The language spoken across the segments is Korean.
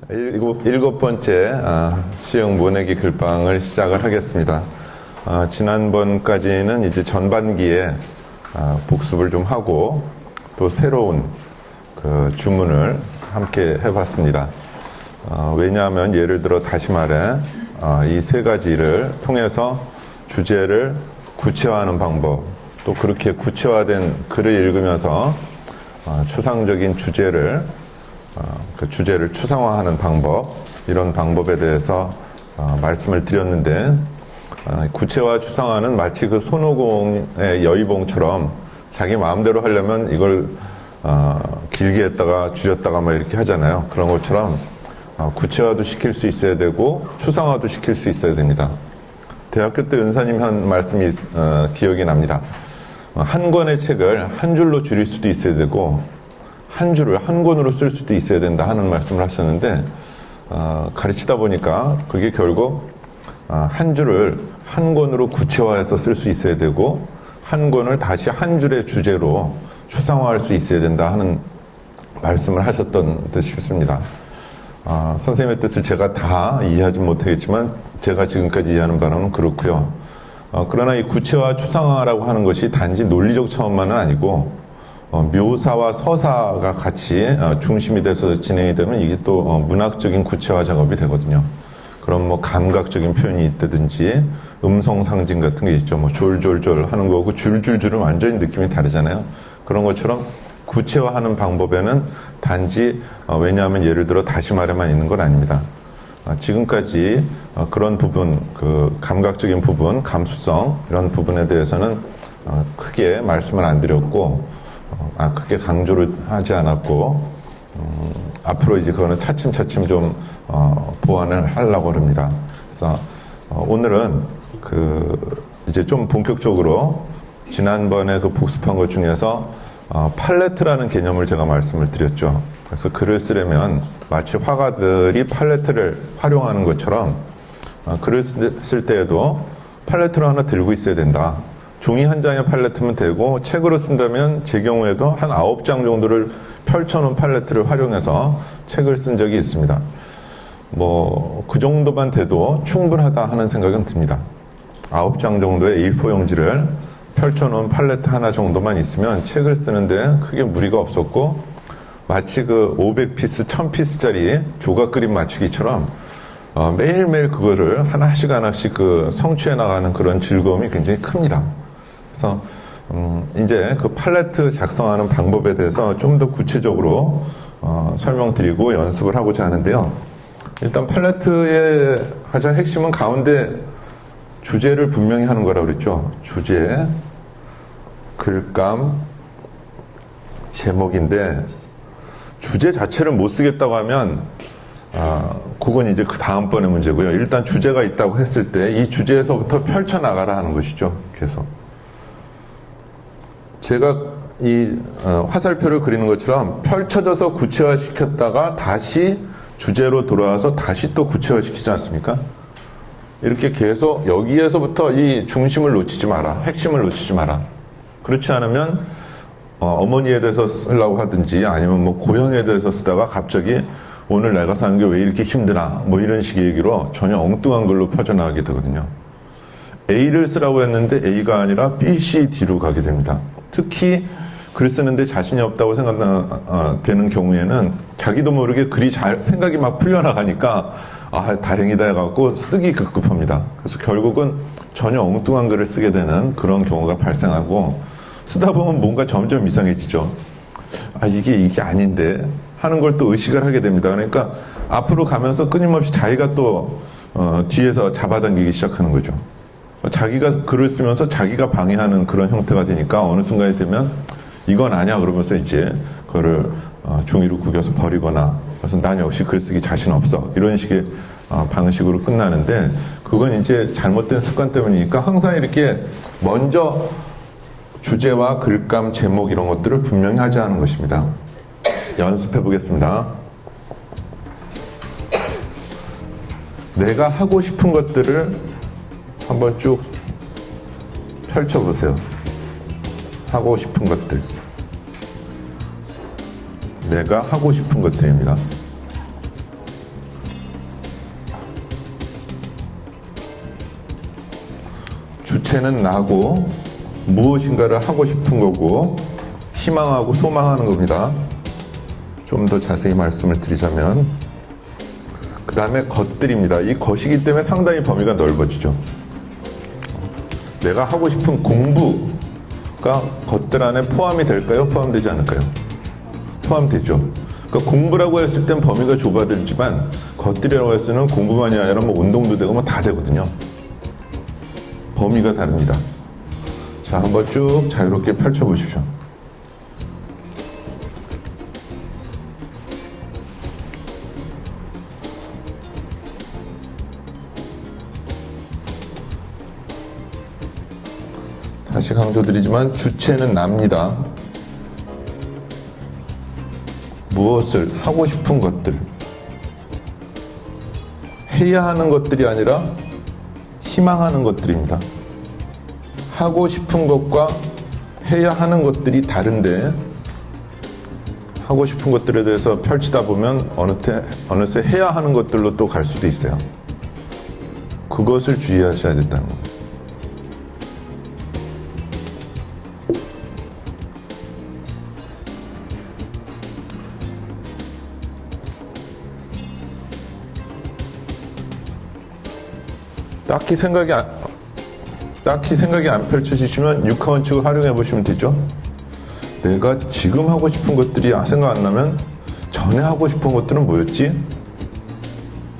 일곱 번째 시형 모내기 글방을 시작을 하겠습니다. 지난번까지는 이제 전반기에 복습을 좀 하고 또 새로운 그 주문을 함께 해봤습니다. 왜냐하면 예를 들어 다시 말해 이 세 가지를 통해서 주제를 구체화하는 방법, 또 그렇게 구체화된 글을 읽으면서 추상적인 주제를 그 주제를 추상화하는 방법, 이런 방법에 대해서 말씀을 드렸는데, 구체화 추상화는 마치 그 손오공의 여의봉처럼 자기 마음대로 하려면 이걸 길게 했다가 줄였다가 막 이렇게 하잖아요. 그런 것처럼 구체화도 시킬 수 있어야 되고 추상화도 시킬 수 있어야 됩니다. 대학교 때 은사님이 한 말씀이 기억이 납니다. 한 권의 책을 한 줄로 줄일 수도 있어야 되고 한 줄을 한 권으로 쓸 수도 있어야 된다 하는 말씀을 하셨는데, 가르치다 보니까 그게 결국 한 줄을 한 권으로 구체화해서 쓸 수 있어야 되고 한 권을 다시 한 줄의 주제로 추상화할 수 있어야 된다 하는 말씀을 하셨던 듯 싶습니다. 선생님의 뜻을 제가 다 이해하지 못하겠지만 제가 지금까지 이해하는 바로는 그렇고요. 그러나 이 구체화 추상화라고 하는 것이 단지 논리적 차원만은 아니고 묘사와 서사가 같이 중심이 돼서 진행이 되면 이게 또 문학적인 구체화 작업이 되거든요. 그럼 뭐 감각적인 표현이 있다든지 음성 상징 같은 게 있죠. 뭐 졸졸졸 하는 거고 줄줄줄은 완전히 느낌이 다르잖아요. 그런 것처럼 구체화하는 방법에는 단지 왜냐하면 예를 들어 다시 말에만 있는 건 아닙니다. 지금까지 그런 부분, 그 감각적인 부분, 감수성 이런 부분에 대해서는 크게 말씀을 안 드렸고 크게 강조를 하지 않았고 앞으로 이제 그거는 차츰차츰 좀 보완을 하려고 합니다. 그래서 오늘은 이제 좀 본격적으로 지난번에 그 복습한 것 중에서 팔레트라는 개념을 제가 말씀을 드렸죠. 그래서 글을 쓰려면 마치 화가들이 팔레트를 활용하는 것처럼 글을 쓸 때에도 팔레트를 하나 들고 있어야 된다. 종이 한 장의 팔레트면 되고 책으로 쓴다면 제 경우에도 한 9장 정도를 펼쳐놓은 팔레트를 활용해서 책을 쓴 적이 있습니다. 뭐 그 정도만 돼도 충분하다 하는 생각은 듭니다. 9장 정도의 A4 용지를 펼쳐놓은 팔레트 하나 정도만 있으면 책을 쓰는데 크게 무리가 없었고 마치 그 500피스, 1000피스짜리 조각 그림 맞추기처럼 매일매일 그거를 하나씩 그 성취해 나가는 그런 즐거움이 굉장히 큽니다. 그래서 이제 그 팔레트 작성하는 방법에 대해서 좀 더 구체적으로 설명드리고 연습을 하고자 하는데요. 일단 팔레트의 가장 핵심은 가운데 주제를 분명히 하는 거라고 그랬죠. 주제, 글감, 제목인데 주제 자체를 못 쓰겠다고 하면 그건 이제 그 다음번의 문제고요. 일단 주제가 있다고 했을 때 이 주제에서부터 펼쳐나가라 하는 것이죠. 계속. 제가 이 화살표를 그리는 것처럼 펼쳐져서 구체화시켰다가 다시 주제로 돌아와서 다시 또 구체화시키지 않습니까? 이렇게 계속 여기에서부터 이 중심을 놓치지 마라. 핵심을 놓치지 마라. 그렇지 않으면 어머니에 대해서 쓰려고 하든지 아니면 뭐 고향에 대해서 쓰다가 갑자기 오늘 내가 사는 게 왜 이렇게 힘드나 뭐 이런 식의 얘기로 전혀 엉뚱한 걸로 퍼져나가게 되거든요. A를 쓰라고 했는데 A가 아니라 B, C, D로 가게 됩니다. 특히 글 쓰는데 자신이 없다고 생각되는 경우에는 자기도 모르게 글이 생각이 막 풀려나가니까 다행이다 해갖고 쓰기 급급합니다. 그래서 결국은 전혀 엉뚱한 글을 쓰게 되는 그런 경우가 발생하고 쓰다 보면 뭔가 점점 이상해지죠. 이게 아닌데 하는 걸 또 의식을 하게 됩니다. 그러니까 앞으로 가면서 끊임없이 자기가 또 뒤에서 잡아당기기 시작하는 거죠. 자기가 글을 쓰면서 자기가 방해하는 그런 형태가 되니까 어느 순간이 되면 이건 아니야 그러면서 이제 그거를 종이로 구겨서 버리거나 그래서 난 역시 글쓰기 자신 없어 이런 식의 방식으로 끝나는데 그건 이제 잘못된 습관 때문이니까 항상 이렇게 먼저 주제와 글감, 제목 이런 것들을 분명히 하지 않은 것입니다. 연습해 보겠습니다. 내가 하고 싶은 것들을 한번 쭉 펼쳐보세요. 하고 싶은 것들. 내가 하고 싶은 것들입니다. 주체는 나고 무엇인가를 하고 싶은 거고 희망하고 소망하는 겁니다. 좀 더 자세히 말씀을 드리자면 그 다음에 것들입니다. 이 것이기 때문에 상당히 범위가 넓어지죠. 내가 하고 싶은 공부가 것들 안에 포함이 될까요? 포함되지 않을까요? 포함되죠. 그러니까 공부라고 했을 땐 범위가 좁아들지만 것들이라고 했을 때는 공부만이 아니라 뭐 운동도 되고 뭐 다 되거든요. 범위가 다릅니다. 자, 한번 쭉 자유롭게 펼쳐보십시오. 다시 강조드리지만 주체는 납니다. 무엇을 하고 싶은 것들, 해야 하는 것들이 아니라 희망하는 것들입니다. 하고 싶은 것과 해야 하는 것들이 다른데 하고 싶은 것들에 대해서 펼치다 보면 어느새 해야 하는 것들로 또 갈 수도 있어요. 그것을 주의하셔야 된다는 겁니다. 딱히 생각이 안 펼쳐지시면 육하원칙을 활용해 보시면 되죠. 내가 지금 하고 싶은 것들이 생각 안 나면 전에 하고 싶은 것들은 뭐였지?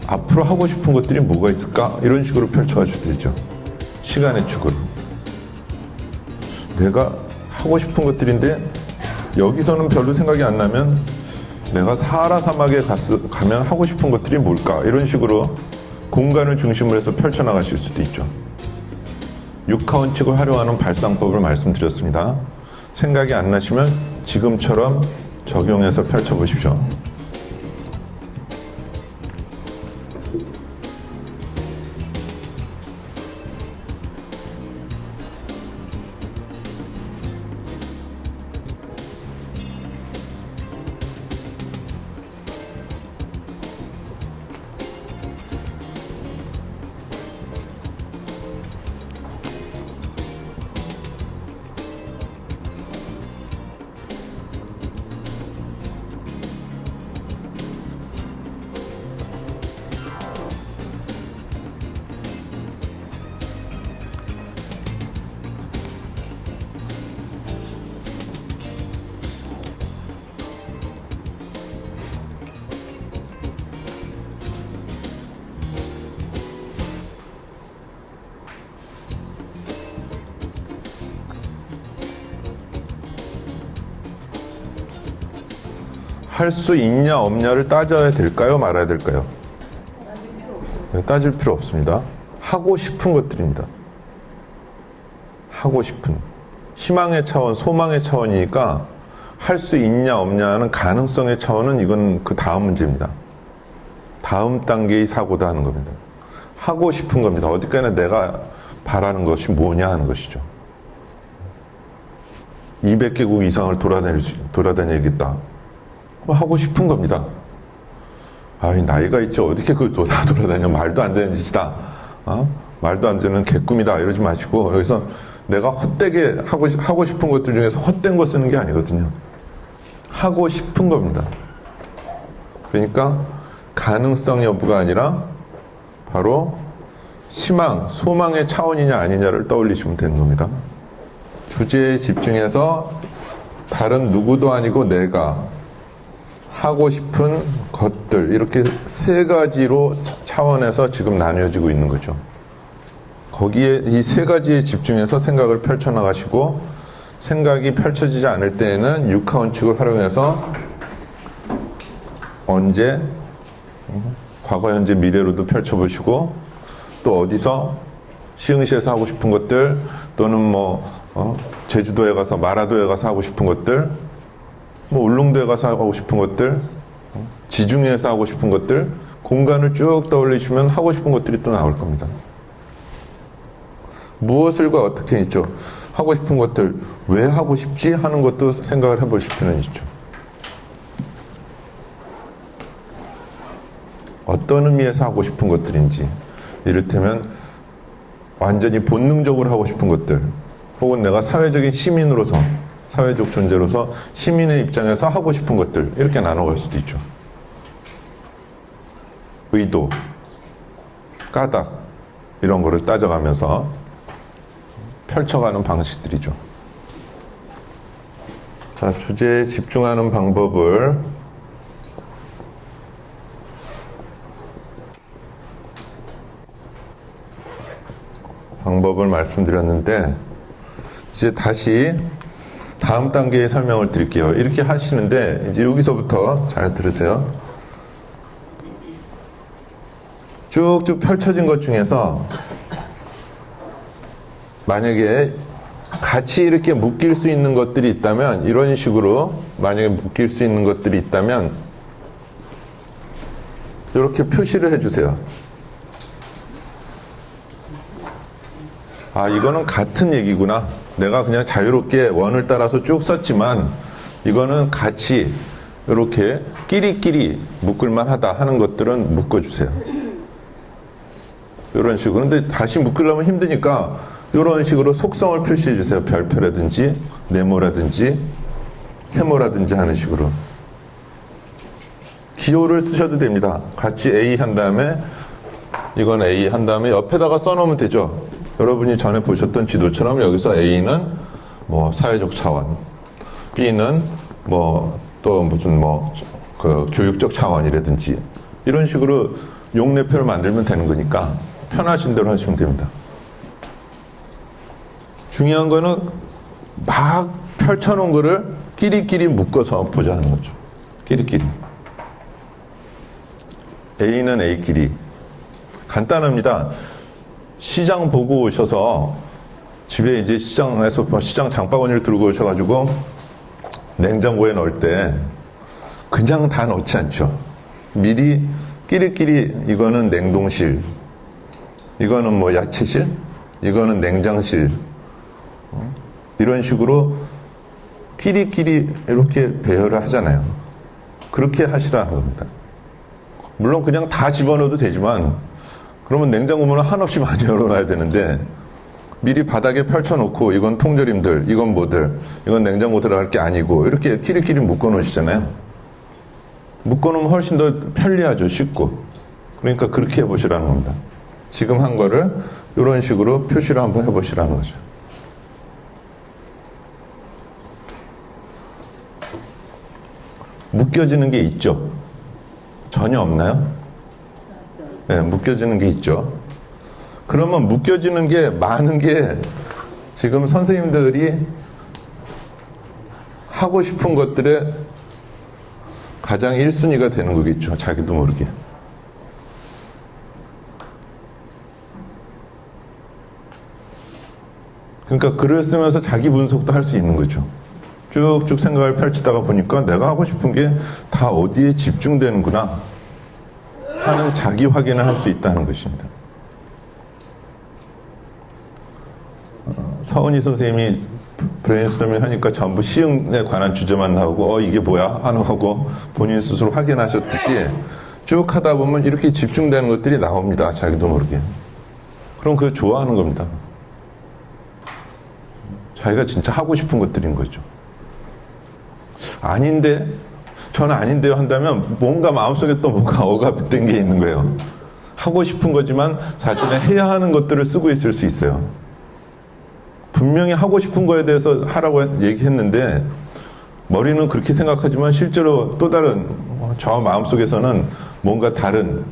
앞으로 하고 싶은 것들이 뭐가 있을까? 이런 식으로 펼쳐가셔도 되죠. 시간의 축으로. 내가 하고 싶은 것들인데 여기서는 별로 생각이 안 나면 내가 사하라 사막에 가면 하고 싶은 것들이 뭘까? 이런 식으로 공간을 중심으로 해서 펼쳐나가실 수도 있죠. 육하원칙을 활용하는 발상법을 말씀드렸습니다. 생각이 안 나시면 지금처럼 적용해서 펼쳐보십시오. 할 수 있냐 없냐를 따져야 될까요? 말아야 될까요? 따질 필요 없습니다. 하고 싶은 것들입니다. 하고 싶은 희망의 차원, 소망의 차원이니까 할 수 있냐 없냐는 가능성의 차원은 이건 그 다음 문제입니다. 다음 단계의 사고다 하는 겁니다. 하고 싶은 겁니다. 어디까지나 내가 바라는 것이 뭐냐 하는 것이죠. 200개국 이상을 돌아다니겠다. 하고 싶은 겁니다. 나이가 있죠. 어떻게 그걸 다 돌아다녀. 말도 안 되는 짓이다. 말도 안 되는 개꿈이다. 이러지 마시고 여기서 내가 헛되게 하고 싶은 것들 중에서 헛된 거 쓰는 게 아니거든요. 하고 싶은 겁니다. 그러니까 가능성 여부가 아니라 바로 희망, 소망의 차원이냐 아니냐를 떠올리시면 되는 겁니다. 주제에 집중해서 다른 누구도 아니고 내가 하고 싶은 것들 이렇게 세 가지로 차원에서 지금 나뉘어지고 있는 거죠. 거기에 이 세 가지에 집중해서 생각을 펼쳐나가시고 생각이 펼쳐지지 않을 때에는 육하원칙을 활용해서 언제, 과거, 현재, 미래로도 펼쳐보시고 또 어디서 시흥시에서 하고 싶은 것들 또는 제주도에 가서 마라도에 가서 하고 싶은 것들 울릉도에 가서 하고 싶은 것들, 지중해에서 하고 싶은 것들, 공간을 쭉 떠올리시면 하고 싶은 것들이 또 나올 겁니다. 무엇을과 어떻게 있죠? 하고 싶은 것들, 왜 하고 싶지? 하는 것도 생각을 해보실 필요는 있죠. 어떤 의미에서 하고 싶은 것들인지. 이를테면, 완전히 본능적으로 하고 싶은 것들, 혹은 내가 사회적인 시민으로서, 사회적 존재로서 시민의 입장에서 하고 싶은 것들, 이렇게 나눠갈 수도 있죠. 의도, 까닭, 이런 거를 따져가면서 펼쳐가는 방식들이죠. 자, 주제에 집중하는 방법을 말씀드렸는데, 이제 다시 다음 단계의 설명을 드릴게요. 이렇게 하시는데, 이제 여기서부터 잘 들으세요. 쭉쭉 펼쳐진 것 중에서 만약에 같이 이렇게 묶일 수 있는 것들이 있다면, 이런 식으로 만약에 묶일 수 있는 것들이 있다면 이렇게 표시를 해주세요. 아, 이거는 같은 얘기구나. 내가 그냥 자유롭게 원을 따라서 쭉 썼지만 이거는 같이 이렇게 끼리끼리 묶을만 하다 하는 것들은 묶어주세요. 이런 식으로. 근데 다시 묶으려면 힘드니까 이런 식으로 속성을 표시해 주세요. 별표라든지 네모라든지 세모라든지 하는 식으로. 기호를 쓰셔도 됩니다. 같이 A 한 다음에, 이건 A 한 다음에 옆에다가 써놓으면 되죠. 여러분이 전에 보셨던 지도처럼 여기서 A는 뭐 사회적 차원, B는 뭐 또 무슨 뭐 그 교육적 차원이라든지 이런 식으로 용례표를 만들면 되는 거니까 편하신 대로 하시면 됩니다. 중요한 거는 막 펼쳐놓은 거를 끼리끼리 묶어서 보자는 거죠. 끼리끼리. A는 A끼리. 간단합니다. 시장 보고 오셔서 집에 이제 시장에서 시장 장바구니를 들고 오셔가지고 냉장고에 넣을 때 그냥 다 넣지 않죠. 미리 끼리끼리 이거는 냉동실, 이거는 뭐 야채실, 이거는 냉장실, 이런 식으로 끼리끼리 이렇게 배열을 하잖아요. 그렇게 하시라는 겁니다. 물론 그냥 다 집어넣어도 되지만 그러면 냉장고 문을 한없이 많이 열어놔야 되는데 미리 바닥에 펼쳐놓고 이건 통조림들, 이건 뭐들, 이건 냉장고 들어갈 게 아니고 이렇게 끼리끼리 묶어놓으시잖아요. 묶어놓으면 훨씬 더 편리하죠. 쉽고. 그러니까 그렇게 해보시라는 겁니다. 지금 한 거를 이런 식으로 표시를 한번 해보시라는 거죠. 묶여지는 게 있죠? 전혀 없나요? 네, 묶여지는 게 있죠. 그러면 묶여지는 게 많은 게 지금 선생님들이 하고 싶은 것들의 가장 1순위가 되는 거겠죠. 자기도 모르게. 그러니까 글을 쓰면서 자기 분석도 할 수 있는 거죠. 쭉쭉 생각을 펼치다가 보니까 내가 하고 싶은 게 다 어디에 집중되는구나 하는 자기 확인을 할 수 있다는 것입니다. 서은희 선생님이 브레인스토밍 하니까 전부 시흥에 관한 주제만 나오고 이게 뭐야? 하고 본인 스스로 확인하셨듯이 쭉 하다 보면 이렇게 집중되는 것들이 나옵니다. 자기도 모르게. 그럼 그걸 좋아하는 겁니다. 자기가 진짜 하고 싶은 것들인 거죠. 아닌데? 저는 아닌데요 한다면 뭔가 마음속에 또 뭔가 억압된 게 있는 거예요. 하고 싶은 거지만 사실은 해야 하는 것들을 쓰고 있을 수 있어요. 분명히 하고 싶은 거에 대해서 하라고 얘기했는데 머리는 그렇게 생각하지만 실제로 또 다른 저 마음속에서는 뭔가 다른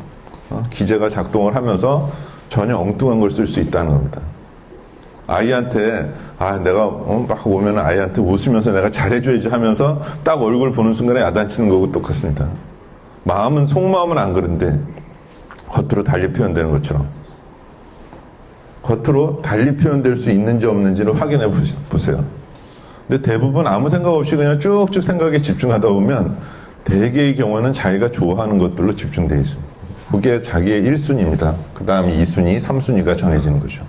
기제가 작동을 하면서 전혀 엉뚱한 걸 쓸 수 있다는 겁니다. 아이한테 내가 막 오면 아이한테 웃으면서 내가 잘해줘야지 하면서 딱 얼굴 보는 순간에 야단치는 거고 똑같습니다. 마음은 속마음은 안 그런데 겉으로 달리 표현되는 것처럼 겉으로 달리 표현될 수 있는지 없는지를 확인해 보세요. 근데 대부분 아무 생각 없이 그냥 쭉쭉 생각에 집중하다 보면 대개의 경우는 자기가 좋아하는 것들로 집중되어 있습니다. 그게 자기의 1순위입니다. 그 다음에 2순위, 3순위가 정해지는 거죠.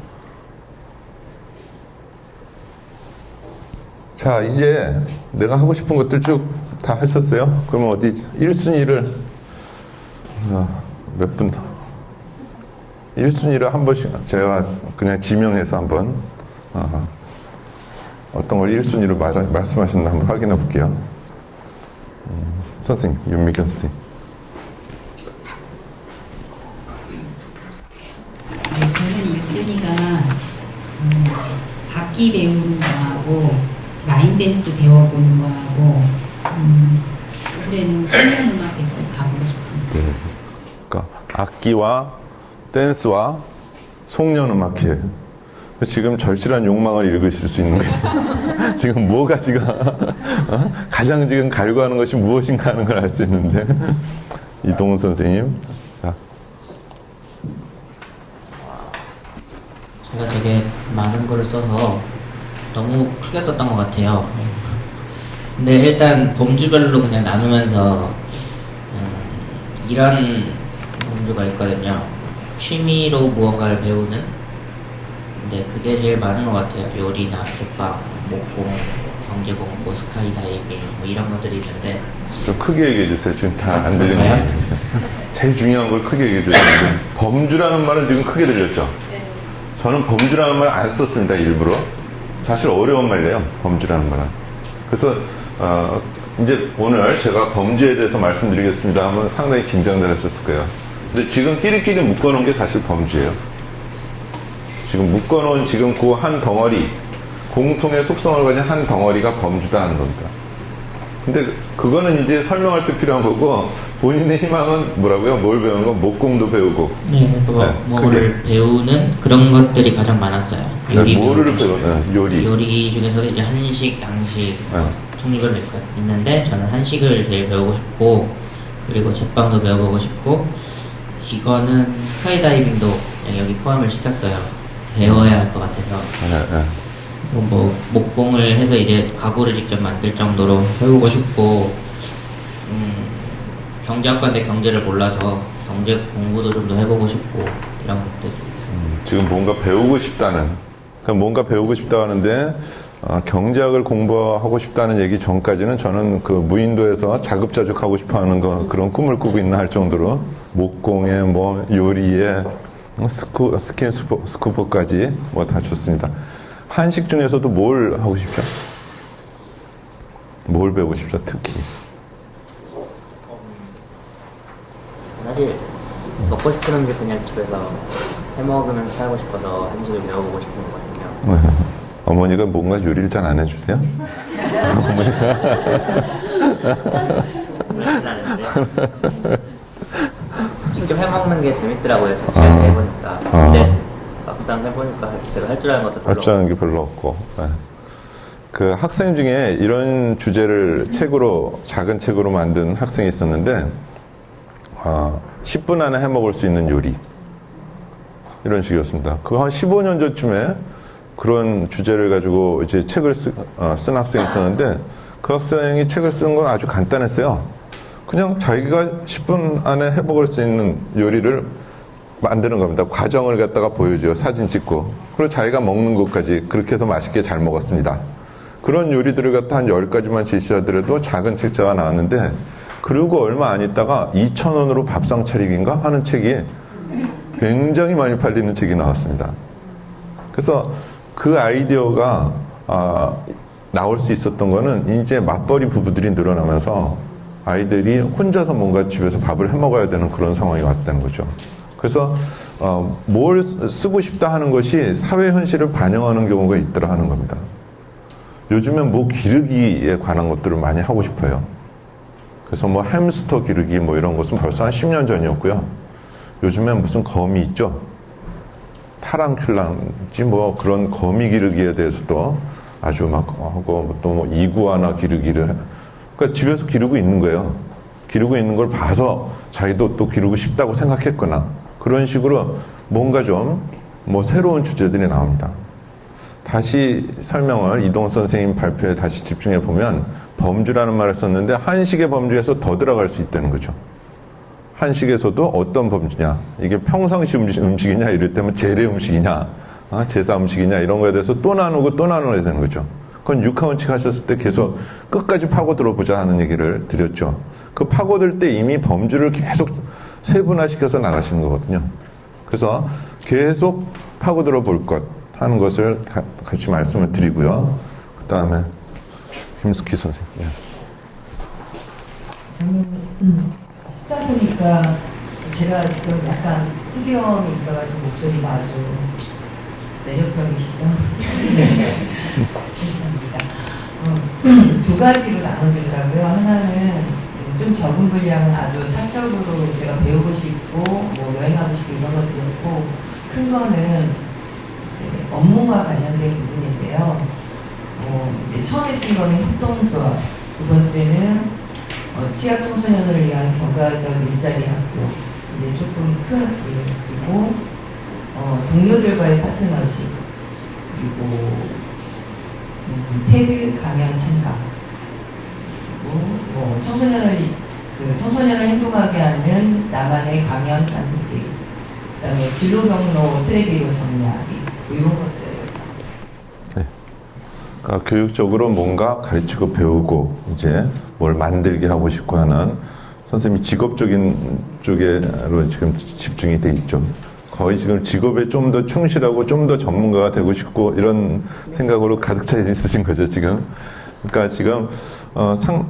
자, 이제 내가 하고 싶은 것들 쭉 다 하셨어요? 그러면 어디 1순위를 몇 분 1순위를 한 번씩 제가 그냥 지명해서 한번 어떤 걸 1순위로 말씀하셨나 한번 확인해 볼게요. 선생님, 윤미경 선생님. 네, 저는 1순위가 악기 배우는 거하고 라인 댄스 배워보는 거하고 올해는 공연음악 배우러 가보고 싶습니다. 네. 그러니까 악기와 댄스와 송년음악회. 지금 절실한 욕망을 읽으실 수 있는 것이죠. 지금 뭐가 지금 가장 지금 갈구하는 것이 무엇인가 하는 걸 알 수 있는데 이동훈 선생님. 자. 제가 되게 많은 거를 써서 너무 크게 썼던 것 같아요. 근데 일단 범주별로 그냥 나누면서 이런 범주가 있거든요. 취미로 무언가를 배우는. 근데 그게 제일 많은 것 같아요. 요리나 제빵, 목공, 경제공, 뭐 스카이다이빙 뭐 이런 것들이 있는데. 좀 크게 얘기해 주세요. 지금 잘 안 들리는 거 아니에요? 제일 중요한 걸 크게 얘기해 주세요. 범주라는 말은 지금 크게 들렸죠? 저는 범주라는 말 안 썼습니다. 일부러. 사실 어려운 말이에요. 범주라는 말은. 그래서 이제 오늘 제가 범주에 대해서 말씀드리겠습니다 하면 상당히 긴장들 하셨을 거예요. 근데 지금 끼리끼리 묶어놓은 게 사실 범주예요. 지금 묶어놓은 지금 그 한 덩어리, 공통의 속성을 가진 한 덩어리가 범주다 하는 겁니다. 근데 그거는 이제 설명할 때 필요한 거고, 본인의 희망은 뭐라고요? 뭘 배우는 거? 목공도 배우고. 네, 뭐를 배우는 그런 것들이 가장 많았어요. 요리 뭐를 배우는? 요리. 요리 중에서도 이제 한식, 양식 종류별로 있는데 저는 한식을 제일 배우고 싶고, 그리고 제빵도 배워보고 싶고, 이거는 스카이다이빙도 여기 포함을 시켰어요. 배워야 할 것 같아서. 뭐 목공을 해서 이제 가구를 직접 만들 정도로 해보고 싶고, 경제학과인데 경제를 몰라서 경제 공부도 좀 더 해보고 싶고 이런 것들이 있습니다. 지금 뭔가 배우고 싶다는, 그러니까 뭔가 배우고 싶다 하는데 경제학을 공부하고 싶다는 얘기 전까지는 저는 그 무인도에서 자급자족하고 싶어하는 거 그런 꿈을 꾸고 있나 할 정도로 목공에 뭐 요리에 스킨 스쿠버까지 뭐 다 좋습니다. 한식 중에서도 뭘 하고 싶죠? 뭘 배우고 싶죠? 특히 사실 먹고 싶은 게 그냥 집에서 해먹으면서 살고 싶어서 한식을 배워보고 싶은 거거든요. 어머니가 뭔가 요리를 잘 안 해주세요? 어머니가 그렇진 않은데 직접 해먹는 게 재밌더라고요. 제가 해보니까. 근데 막상 해보니까 제가 할 줄 아는 것도 별로 할 줄 아는 게 별로 없고. 그 학생 중에 이런 주제를 책으로, 작은 책으로 만든 학생이 있었는데 10분 안에 해먹을 수 있는 요리, 이런 식이었습니다. 그 한 15년 전쯤에 그런 주제를 가지고 이제 책을 쓴 학생이 있었는데, 그 학생이 책을 쓴 건 아주 간단했어요. 그냥 자기가 10분 안에 해먹을 수 있는 요리를 만드는 겁니다. 과정을 갖다가 보여줘요. 사진 찍고. 그리고 자기가 먹는 것까지 그렇게 해서 맛있게 잘 먹었습니다. 그런 요리들을 갖다 한 10가지만 제시하더라도 작은 책자가 나왔는데, 그리고 얼마 안 있다가 2,000원으로 밥상 차리기인가 하는 책이 굉장히 많이 팔리는 책이 나왔습니다. 그래서 그 아이디어가 나올 수 있었던 거는 이제 맞벌이 부부들이 늘어나면서 아이들이 혼자서 뭔가 집에서 밥을 해 먹어야 되는 그런 상황이 왔다는 거죠. 그래서 뭘 쓰고 싶다 하는 것이 사회 현실을 반영하는 경우가 있더라 하는 겁니다. 요즘엔 뭐 기르기에 관한 것들을 많이 하고 싶어요. 그래서 뭐 햄스터 기르기 뭐 이런 것은 벌써 한 10년 전이었고요. 요즘엔 무슨 거미 있죠? 타랑큘라인지 뭐 그런 거미 기르기에 대해서도 아주 막 하고, 또 뭐 이구아나 기르기를, 그러니까 집에서 기르고 있는 거예요. 기르고 있는 걸 봐서 자기도 또 기르고 싶다고 생각했거나, 그런 식으로 뭔가 좀 뭐 새로운 주제들이 나옵니다. 다시 설명을 이동훈 선생님 발표에 다시 집중해 보면, 범주라는 말을 썼는데 한식의 범주에서 더 들어갈 수 있다는 거죠. 한식에서도 어떤 범주냐, 이게 평상시 음식이냐, 이럴 때면 재래 음식이냐, 제사 음식이냐, 이런 거에 대해서 또 나누고 또 나눠야 되는 거죠. 그건 육하원칙 하셨을 때 계속 끝까지 파고들어보자 하는 얘기를 드렸죠. 그 파고들 때 이미 범주를 계속 세분화시켜서 나가시는 거거든요. 그래서 계속 파고들어 볼 것 하는 것을 같이 말씀을 드리고요. 그 다음에 김숙희 선생님. 네. 저는 쓰다 보니까 제가 지금 약간 후렴이 있어가지고 목소리가 아주 매력적이시죠? 감사합니다. 두 가지로 나눠지더라고요. 하나는 좀 적은 분량은 아주 사적으로 제가 배우고 싶고 뭐 여행하고 싶고 이런 것들이었고, 큰 거는 이제 업무와 관련된 부분인데요. 이제 처음에 쓴 거는 협동조합, 두 번째는 취약 청소년을 위한 경과적 일자리 학교, 이제 조금 큰 일, 그리고 동료들과의 파트너십, 그리고 테드 강연 참가, 그리고 청소년을 행동하게 하는 나만의 강연 만들기, 그다음에 진로 경로 트랙으로 정리하기, 뭐 이런 것들을 적었어요. 그러니까 교육적으로 뭔가 가르치고 배우고 이제 뭘 만들게 하고 싶고 하는 선생님이 직업적인 쪽으로 지금 집중이 돼 있죠. 거의 지금 직업에 좀 더 충실하고 좀 더 전문가가 되고 싶고 이런 생각으로 가득 차 있으신 거죠, 지금. 그러니까 지금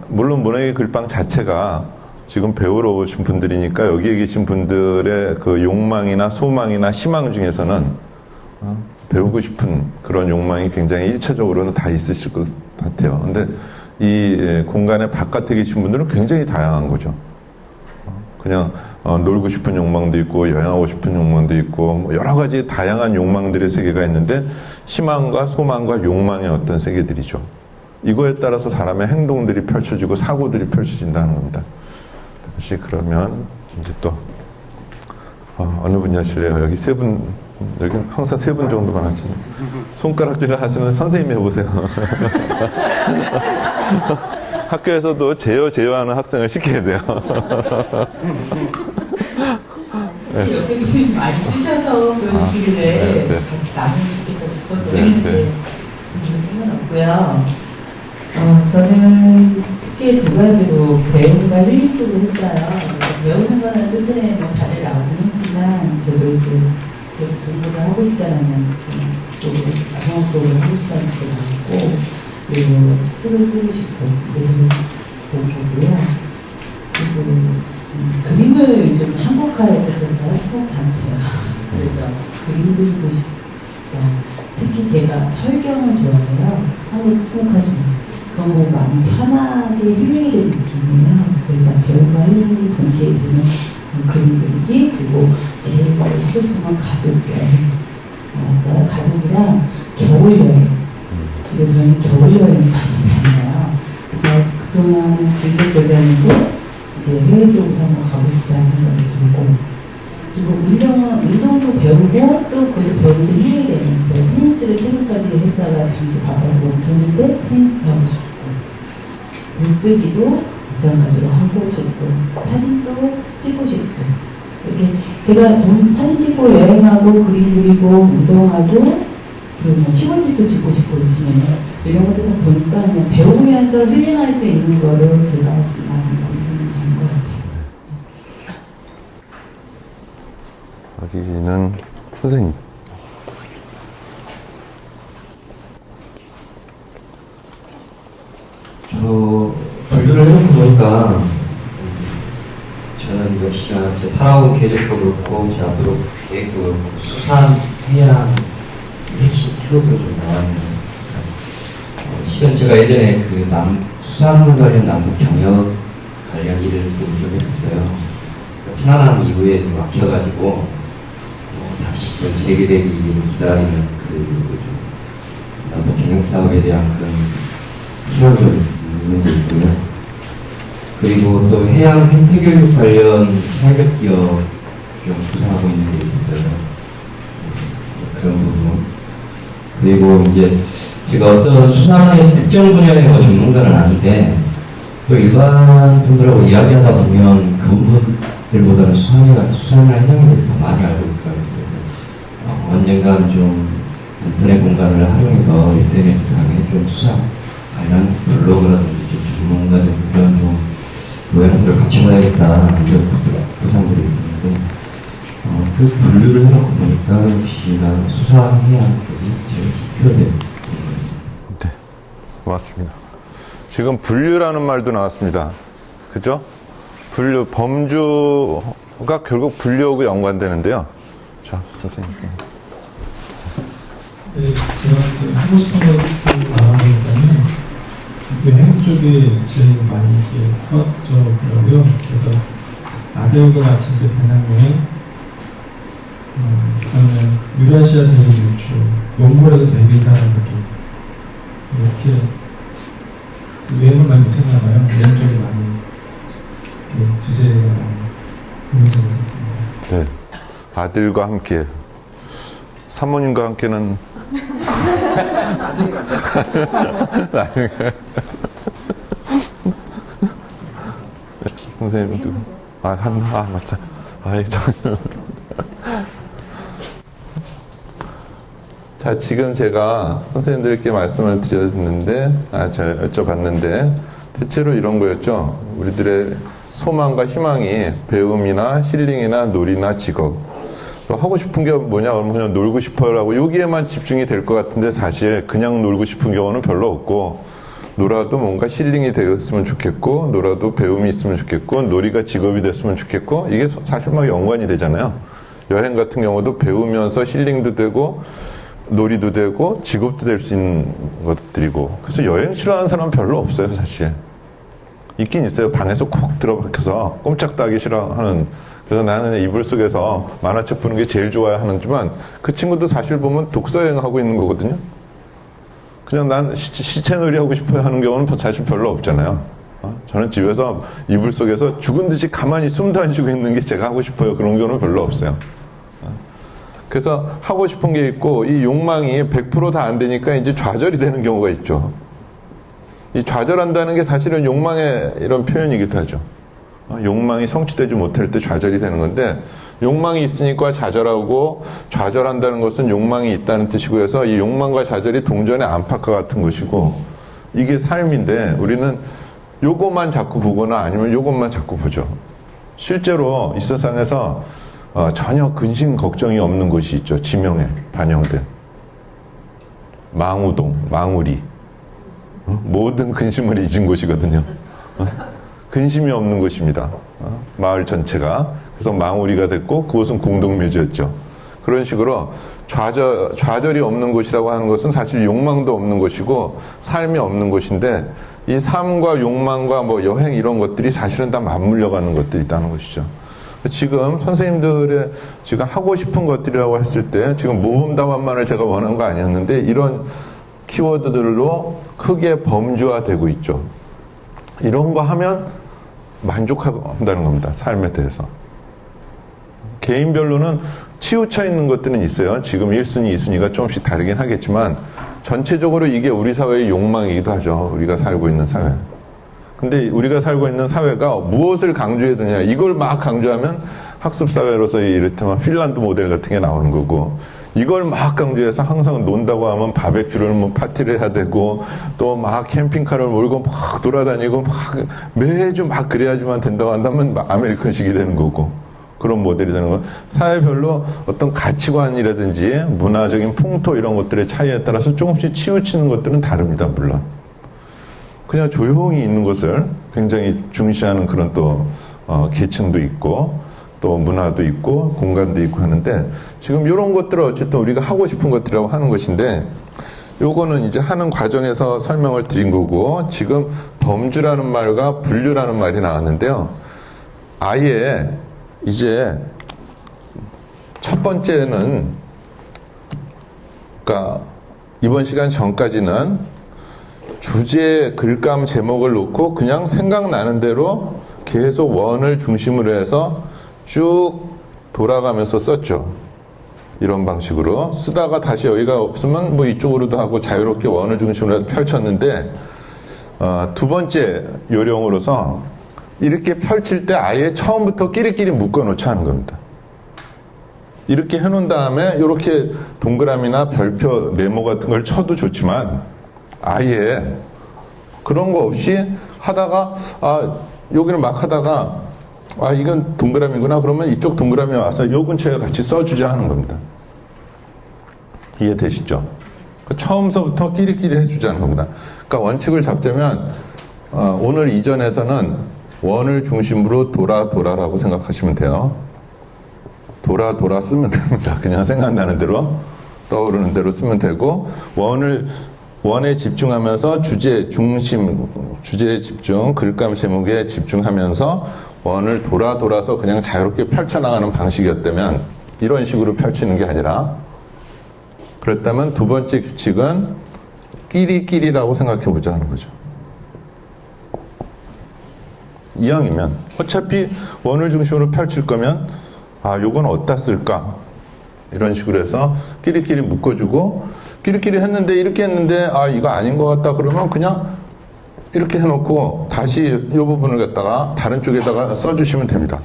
물론 문학의 글방 자체가 지금 배우러 오신 분들이니까 여기에 계신 분들의 그 욕망이나 소망이나 희망 중에서는 배우고 싶은 그런 욕망이 굉장히 일차적으로는 다 있으실 것 같아요. 근데 이 공간의 바깥에 계신 분들은 굉장히 다양한 거죠. 그냥 놀고 싶은 욕망도 있고 여행하고 싶은 욕망도 있고 뭐 여러 가지 다양한 욕망들의 세계가 있는데, 희망과 소망과 욕망의 어떤 세계들이죠. 이거에 따라서 사람의 행동들이 펼쳐지고 사고들이 펼쳐진다는 겁니다. 다시 그러면 이제 또 어느 분이 하실래요? 여기 세 분, 여기 항상 세 분 정도만 하시는, 손가락질을 하시는 선생님이 해보세요. 학교에서도 제어하는 학생을 시켜야 돼요. 사실 옆에 분이 많이 쓰셔서 보여주시길래 같이 나누면 좋겠다 싶어서 했는데 전혀 상관없고요. 저는 크게 두 가지로 배움과 힐링 쪽으로 했어요. 배우는 거는 좀 전에 뭐 다들 나오긴 했지만, 저도 이제 그래서 공부를 하고 싶다는 쪽으로, 영어 쪽으로 하고 싶다는 쪽으로 나왔고, 그리고 책을 쓰고 싶고, 그리고 보고요. 그리고 그림을 좀 한국화해서 제가 수업 단체요. 그래서 그림 그리고 싶다. 특히 제가 설경을 좋아해요. 한국 수목화 중에. 그런 거 마음 편하게 힐링이 되는 느낌이에요. 그래서 배움과 힐링이 동시에 되는 그림 그리기, 그리고 제일 하고 싶은 건 가족 여행 나왔어요. 가족이랑 겨울 여행. 그리고 저희는 겨울 여행 많이 다녀요. 그래서 그동안 군대 쪽이었는데 이제 해외 쪽으로 한번 가고 싶다는 생각이 들고, 그리고 운동도 배우고 또 그걸 배우면서 힐링이 되는, 테니스를 최근까지 했다가 잠시 바빠서 멈췄는데 테니스도 하고 싶고, 글쓰기도 마찬가지로 하고 싶고, 사진도 찍고 싶고, 이렇게 제가 사진 찍고 여행하고 그림 그리고 운동하고, 그리고 뭐 시골집도 짓고 싶고 요즘에 이런 것들 다 보니까 그냥 배우면서 힐링할 수 있는 거를 제가 좀 많이 운동이 되는 것 같아요. 여기는 선생님. 저 분류를 해보니까 저는 역시나 제 살아온 계획도 그렇고 제 앞으로 계획도 그렇고 수산, 해양 핵심 키워드로 좀 나와 있는, 실은 제가 예전에 그 수산 관련 남북 경영 관련 일을 좀 했었어요. 그래서 천안함 이후에 좀 막혀가지고 다시 좀 재개되기를 기다리는 그 남북 경영 사업에 대한 그런 희망을 좀 있는 게 있고요. 그리고 또 해양 생태교육 관련 사회적 기업 좀 구상하고 있는 게 있어요. 그런 부분. 그리고 이제 제가 어떤 수산의 특정 분야의 전문가는 아닌데, 또 일반 분들하고 이야기하다 보면 그분들보다는 수산이나 해양에 대해서 많이 알고 있더라고요. 그래서 언젠가는 좀 인터넷 공간을 활용해서 SNS상에 좀 수산 관련 블로그라든지 좀 전문가들 그런 좀 모양들을 같이 봐야겠다 이런 부상들이 있었는데, 그 분류를 해놓고 보니까 역시나 수상해양들이 제일 지켜야 되는 것 같습니다. 네, 고맙습니다. 지금 분류라는 말도 나왔습니다. 그죠? 분류, 범주가 결국 분류하고 연관되는데요. 자, 선생님. 네, 제가 그 하고 싶은 것을 나와보니까는 그 해양 쪽에 제일 많이 이렇게 써져더라고요. 그래서 아들과 같이 이제 배낭여행, 그다음에 유라시아 대륙 유출, 몽골에도 내비사라는 느낌 이렇게 여행을 많이 못했나 봐요. 여행 쪽에 많이 주제가 많이 생각이 있었습니다. 네. 아들과 함께, 사모님과 함께는 나중에. 선생님도 맞자. 자, 지금 제가 선생님들께 말씀을 드렸는데, 제가 여쭤봤는데, 대체로 이런 거였죠. 우리들의 소망과 희망이 배움이나 힐링이나 놀이나 직업. 하고 싶은 게 뭐냐, 그러면 그냥 놀고 싶어요라고 여기에만 집중이 될 것 같은데 사실 그냥 놀고 싶은 경우는 별로 없고, 놀아도 뭔가 힐링이 되었으면 좋겠고, 놀아도 배움이 있으면 좋겠고, 놀이가 직업이 됐으면 좋겠고, 이게 사실 막 연관이 되잖아요. 여행 같은 경우도 배우면서 힐링도 되고, 놀이도 되고, 직업도 될 수 있는 것들이고. 그래서 여행 싫어하는 사람 별로 없어요, 사실. 있긴 있어요. 방에서 콕 들어박혀서 꼼짝도 하기 싫어하는. 그래서 나는 이불 속에서 만화책 보는 게 제일 좋아하는지만 그 친구도 사실 보면 독서여행 하고 있는 거거든요. 그냥 난 시체놀이 하고 싶어요 하는 경우는 사실 별로 없잖아요. 저는 집에서 이불 속에서 죽은 듯이 가만히 숨도 안 쉬고 있는 게 제가 하고 싶어요. 그런 경우는 별로 없어요. 그래서 하고 싶은 게 있고 이 욕망이 100% 다 안 되니까 이제 좌절이 되는 경우가 있죠. 이 좌절한다는 게 사실은 욕망의 이런 표현이기도 하죠. 욕망이 성취되지 못할 때 좌절이 되는 건데, 욕망이 있으니까 좌절하고, 좌절한다는 것은 욕망이 있다는 뜻이고 해서 이 욕망과 좌절이 동전의 안팎과 같은 것이고, 이게 삶인데 우리는 요것만 자꾸 보거나 아니면 요것만 자꾸 보죠. 실제로 이 세상에서 전혀 근심 걱정이 없는 곳이 있죠. 지명에 반영된 망우동, 망우리. 모든 근심을 잊은 곳이거든요. 근심이 없는 곳입니다. 마을 전체가. 그래서 망우리가 됐고 그곳은 공동묘지였죠. 그런 식으로 좌절이 없는 곳이라고 하는 것은 사실 욕망도 없는 곳이고 삶이 없는 곳인데, 이 삶과 욕망과 뭐 여행 이런 것들이 사실은 다 맞물려가는 것들이 있다는 것이죠. 지금 선생님들의 지금 하고 싶은 것들이라고 했을 때 지금 모범답안만을 제가 원한 거 아니었는데 이런 키워드들로 크게 범주화되고 있죠. 이런 거 하면 만족한다는 겁니다. 삶에 대해서. 개인별로는 치우쳐 있는 것들은 있어요. 지금 1순위, 2순위가 조금씩 다르긴 하겠지만 전체적으로 이게 우리 사회의 욕망이기도 하죠. 우리가 살고 있는 사회. 근데 우리가 살고 있는 사회가 무엇을 강조해야 되냐, 이걸 막 강조하면 학습사회로서 이를테면 핀란드 모델 같은 게 나오는 거고, 이걸 막 강조해서 항상 논다고 하면 바베큐를 뭐 파티를 해야 되고 또 막 캠핑카를 몰고 막 돌아다니고 막 매주 막 그래야지만 된다고 한다면 아메리칸식이 되는 거고, 그런 모델이 되는 거. 사회별로 어떤 가치관이라든지 문화적인 풍토 이런 것들의 차이에 따라서 조금씩 치우치는 것들은 다릅니다. 물론 그냥 조용히 있는 것을 굉장히 중시하는 그런 또 계층도 있고 또 문화도 있고 공간도 있고 하는데, 지금 이런 것들을 어쨌든 우리가 하고 싶은 것들이라고 하는 것인데, 요거는 이제 하는 과정에서 설명을 드린 거고, 지금 범주라는 말과 분류라는 말이 나왔는데요. 아예 이제 첫 번째는, 그러니까 이번 시간 전까지는 주제, 글감, 제목을 놓고 그냥 생각나는 대로 계속 원을 중심으로 해서 쭉 돌아가면서 썼죠. 이런 방식으로 쓰다가 다시 여기가 없으면 뭐 이쪽으로도 하고 자유롭게 원을 중심으로 해서 펼쳤는데, 두 번째 요령으로서 이렇게 펼칠 때 아예 처음부터 끼리끼리 묶어 놓자 하는 겁니다. 이렇게 해놓은 다음에 이렇게 동그라미나 별표, 네모 같은 걸 쳐도 좋지만 아예 그런 거 없이 하다가 여기를 막 하다가 아, 이건 동그라미구나. 그러면 이쪽 동그라미 와서 요 근처에 같이 써주자 하는 겁니다. 이해되시죠? 처음서부터 끼리끼리 해주자는 겁니다. 그러니까 원칙을 잡자면 오늘 이전에서는 원을 중심으로 돌아라고 생각하시면 돼요. 돌아 쓰면 됩니다. 그냥 생각나는 대로 떠오르는 대로 쓰면 되고 원에 집중하면서 주제에 집중, 글감 제목에 집중하면서 원을 돌아서 그냥 자유롭게 펼쳐나가는 방식이었다면 이런 식으로 펼치는 게 아니라 그랬다면 두 번째 규칙은 끼리끼리라고 생각해보자 하는 거죠. 이왕이면 어차피 원을 중심으로 펼칠 거면 요건 어디다 쓸까? 이런 식으로 해서 끼리끼리 묶어주고 끼리끼리 했는데 이렇게 했는데 이거 아닌 것 같다 그러면 그냥 이렇게 해놓고 다시 이 부분을 갖다가 다른 쪽에다가 써주시면 됩니다.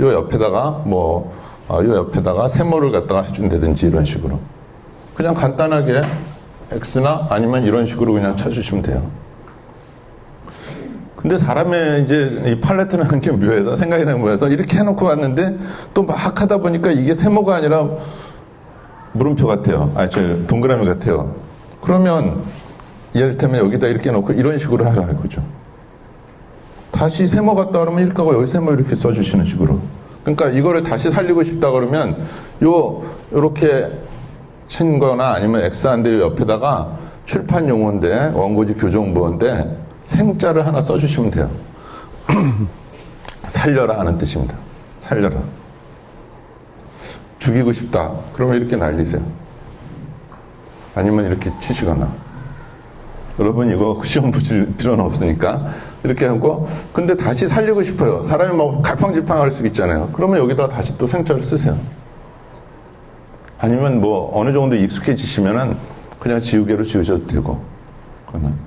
요 옆에다가 요 옆에다가 세모를 갖다가 해준다든지 이런 식으로 그냥 간단하게 X나 아니면 이런 식으로 그냥 쳐주시면 돼요. 근데 사람의 이제 이 팔레트라는 게 묘해서 생각이 나는 거여서 이렇게 해놓고 왔는데 또 막 하다 보니까 이게 세모가 아니라 물음표 같아요. 동그라미 같아요. 그러면 이를테면 여기다 이렇게 놓고 이런 식으로 하라 이거죠. 다시 세모 같다 그러면 이렇게 하고 여기 세모 이렇게 써주시는 식으로. 그러니까 이거를 다시 살리고 싶다 그러면 요렇게 친 거나 아니면 X한데 옆에다가 출판 용어인데 원고지 교정보인데 생자를 하나 써주시면 돼요. 살려라 하는 뜻입니다. 살려라. 죽이고 싶다. 그러면 이렇게 날리세요. 아니면 이렇게 치시거나. 여러분 이거 시험 보실 필요는 없으니까 이렇게 하고 근데 다시 살리고 싶어요. 사람이 막 갈팡질팡할 수 있잖아요. 그러면 여기다 다시 또 생자를 쓰세요. 아니면 어느 정도 익숙해지시면은 그냥 지우개로 지우셔도 되고.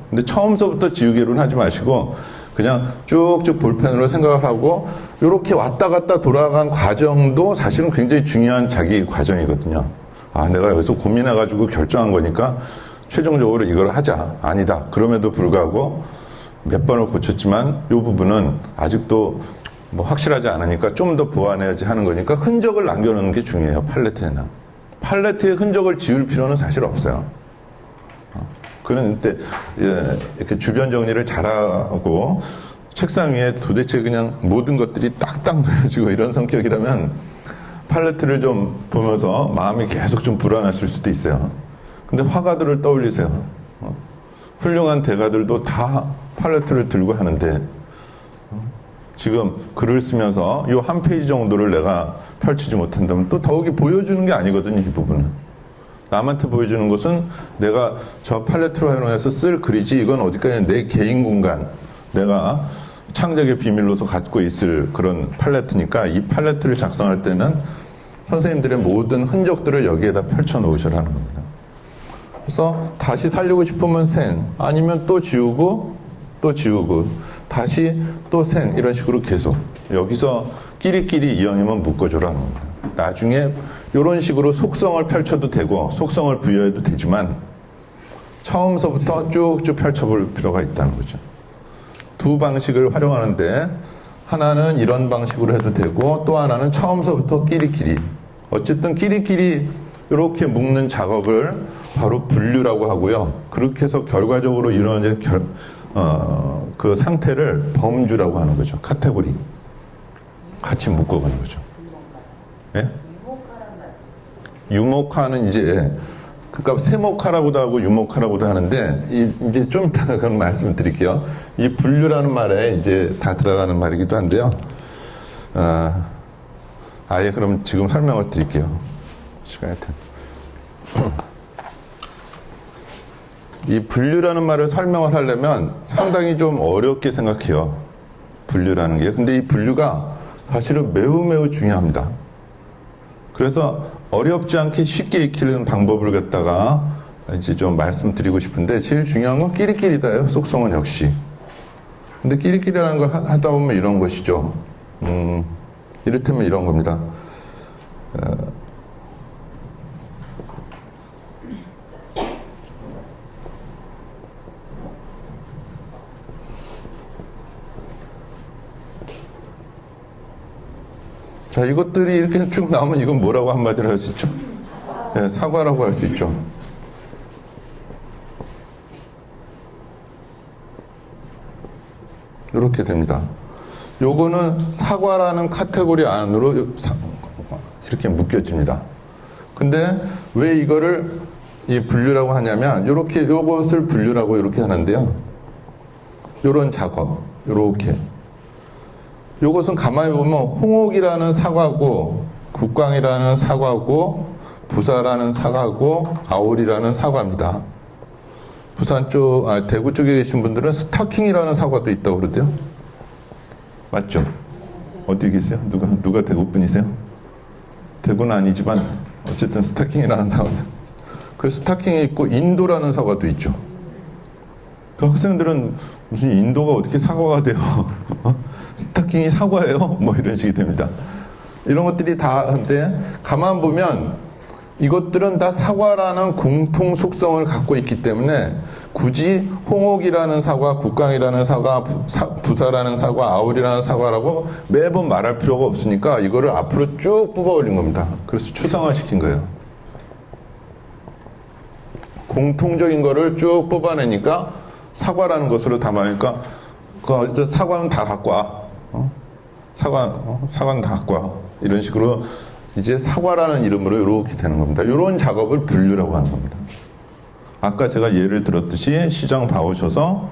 근데 처음서부터 지우개로는 하지 마시고 그냥 쭉쭉 볼펜으로 생각을 하고 이렇게 왔다 갔다 돌아간 과정도 사실은 굉장히 중요한 자기 과정이거든요. 내가 여기서 고민해가지고 결정한 거니까 최종적으로 이걸 하자. 아니다. 그럼에도 불구하고 몇 번을 고쳤지만 이 부분은 아직도 확실하지 않으니까 좀 더 보완해야지 하는 거니까 흔적을 남겨놓는 게 중요해요. 팔레트에는. 팔레트에 흔적을 지울 필요는 사실 없어요. 그런데 이렇게 주변 정리를 잘하고 책상 위에 도대체 그냥 모든 것들이 딱딱 놓여지고 이런 성격이라면 팔레트를 좀 보면서 마음이 계속 좀 불안하실 수도 있어요. 근데 화가들을 떠올리세요. 훌륭한 대가들도 다 팔레트를 들고 하는데 지금 글을 쓰면서 이 한 페이지 정도를 내가 펼치지 못한다면 또 더욱이 보여주는 게 아니거든요. 이 부분은. 남한테 보여주는 것은 내가 저 팔레트로 활용해서 쓸 글이지 이건 어디까지 내 개인 공간, 내가 창작의 비밀로서 갖고 있을 그런 팔레트니까 이 팔레트를 작성할 때는 선생님들의 모든 흔적들을 여기에다 펼쳐 놓으시라는 겁니다. 그래서 다시 살리고 싶으면 생, 아니면 또 지우고 다시 또 생 이런 식으로 계속 여기서 끼리끼리 이왕이면 묶어줘라는 겁니다. 나중에 이런 식으로 속성을 펼쳐도 되고 속성을 부여해도 되지만 처음서부터 쭉쭉 펼쳐볼 필요가 있다는 거죠. 두 방식을 활용하는데 하나는 이런 방식으로 해도 되고 또 하나는 처음서부터 끼리끼리 어쨌든 끼리끼리 이렇게 묶는 작업을 바로 분류라고 하고요. 그렇게 해서 결과적으로 이런 그 상태를 범주라고 하는 거죠. 카테고리. 같이 묶어가는 거죠. 예? 유목화는 이제 그러니까 세목화라고도 하고 유목화라고도 하는데 이제 좀 이따가 그런 말씀을 드릴게요. 이 분류라는 말에 이제 다 들어가는 말이기도 한데요. 아예 그럼 지금 설명을 드릴게요. 시간이 이 분류라는 말을 설명을 하려면 상당히 좀 어렵게 생각해요. 분류라는 게. 근데 이 분류가 사실은 매우 중요합니다. 그래서 어렵지 않게 쉽게 익히는 방법을 갖다가 이제 좀 말씀드리고 싶은데 제일 중요한 건 끼리끼리다예요. 속성은 역시. 근데 끼리끼리라는 걸 하다 보면 이런 것이죠. 이를테면 이런 겁니다. 자, 이것들이 이렇게 쭉 나오면 이건 뭐라고 한마디로 할 수 있죠? 네, 사과라고 할 수 있죠. 이렇게 됩니다. 요거는 사과라는 카테고리 안으로 이렇게 묶여집니다. 근데 왜 이거를 이 분류라고 하냐면 요렇게 요것을 분류라고 이렇게 하는데요. 요런 작업, 요렇게. 요것은 가만히 보면 홍옥이라는 사과고 국광이라는 사과고 부사라는 사과고 아울이라는 사과입니다. 부산 쪽, 대구 쪽에 계신 분들은 스타킹이라는 사과도 있다고 그러대요. 맞죠? 어디 계세요? 누가 대구 분이세요? 대구는 아니지만 어쨌든 스타킹이라는 사과. 그 스타킹이 있고 인도라는 사과도 있죠. 그 학생들은 무슨 인도가 어떻게 사과가 돼요? 스타킹이 사과예요? 뭐 이런 식이 됩니다. 이런 것들이 다 한데 가만 보면 이것들은 다 사과라는 공통 속성을 갖고 있기 때문에 굳이 홍옥이라는 사과, 국광이라는 사과, 부사라는 사과, 아울이라는 사과라고 매번 말할 필요가 없으니까 이거를 앞으로 쭉 뽑아 올린 겁니다. 그래서 추상화시킨 거예요. 공통적인 거를 쭉 뽑아내니까 사과라는 것으로 담아니까 그 사과는 다 갖고 와. 사과는 다 갖고 와. 이런 식으로 이제 사과라는 이름으로 이렇게 되는 겁니다. 이런 작업을 분류라고 하는 겁니다. 아까 제가 예를 들었듯이 시장 봐오셔서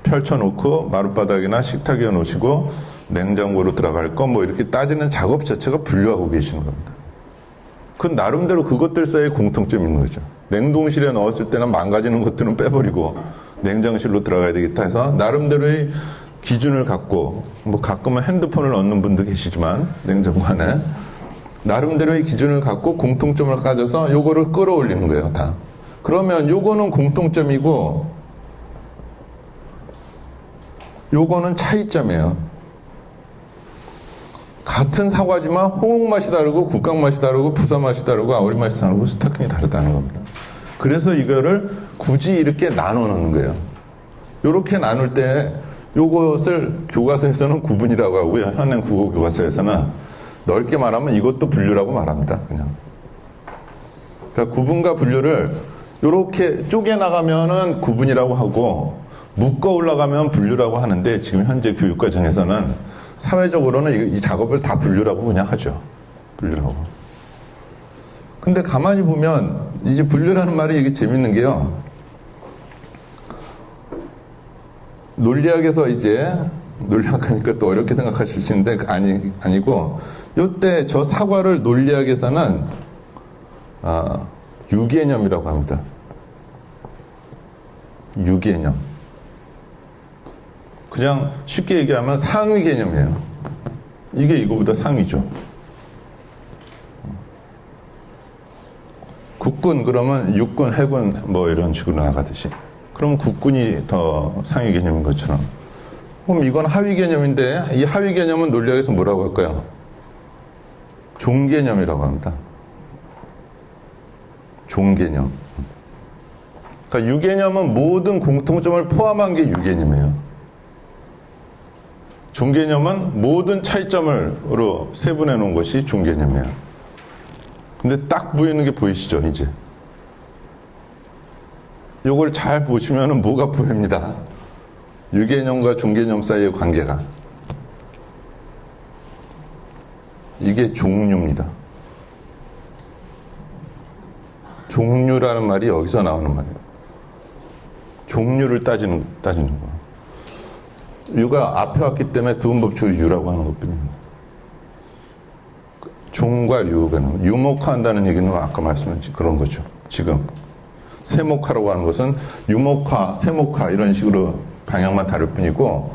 펼쳐놓고 마룻바닥이나 식탁에 놓으시고 냉장고로 들어갈 거 뭐 이렇게 따지는 작업 자체가 분류하고 계시는 겁니다. 그 나름대로 그것들 사이에 공통점이 있는 거죠. 냉동실에 넣었을 때는 망가지는 것들은 빼버리고 냉장실로 들어가야 되겠다 해서 나름대로의 기준을 갖고 뭐 가끔은 핸드폰을 넣는 분도 계시지만 냉장고 안에 나름대로의 기준을 갖고 공통점을 가져서 요거를 끌어올리는 거예요, 다. 그러면 요거는 공통점이고 요거는 차이점이에요. 같은 사과지만 홍옥 맛이 다르고 국광 맛이 다르고 부사 맛이 다르고 아우리 맛이 다르고 스타킹이 다르다는 겁니다. 그래서 이거를 굳이 이렇게 나눠 놓는 거예요. 요렇게 나눌 때 요것을 교과서에서는 구분이라고 하고요. 현행 국어 교과서에서는 넓게 말하면 이것도 분류라고 말합니다. 그냥. 그러니까 구분과 분류를 이렇게 쪼개나가면은 구분이라고 하고 묶어 올라가면 분류라고 하는데 지금 현재 교육과정에서는 사회적으로는 이 작업을 다 분류라고 그냥 하죠. 분류라고. 근데 가만히 보면 이제 분류라는 말이 이게 재밌는 게요. 논리학에서 이제 논리학하니까 또 어렵게 생각하실 수 있는데 아니고 요때 저 사과를 논리학에서는 유개념이라고 합니다. 유개념. 그냥 쉽게 얘기하면 상위 개념이에요. 이게 이거보다 상위죠. 국군 그러면 육군, 해군 뭐 이런 식으로 나가듯이. 그럼 국군이 더 상위 개념인 것처럼. 그럼 이건 하위 개념인데 이 하위 개념은 논리학에서 뭐라고 할까요? 종개념이라고 합니다. 종개념. 그러니까 유개념은 모든 공통점을 포함한 게 유개념이에요. 종개념은 모든 차이점으로 세분해 놓은 것이 종개념이에요. 근데 딱 보이는 게 보이시죠, 이제? 요걸 잘 보시면 뭐가 보입니다. 유개념과 종개념 사이의 관계가. 이게 종류입니다. 종류라는 말이 여기서 나오는 말이에요. 종류를 따지는 거예요. 유가 앞에 왔기 때문에 두음법칙을 유라고 하는 것뿐입니다. 종과 유가 유목화한다는 얘기는 아까 말씀하신 그런 거죠. 지금 세목화라고 하는 것은 유목화, 세목화 이런 식으로 방향만 다를 뿐이고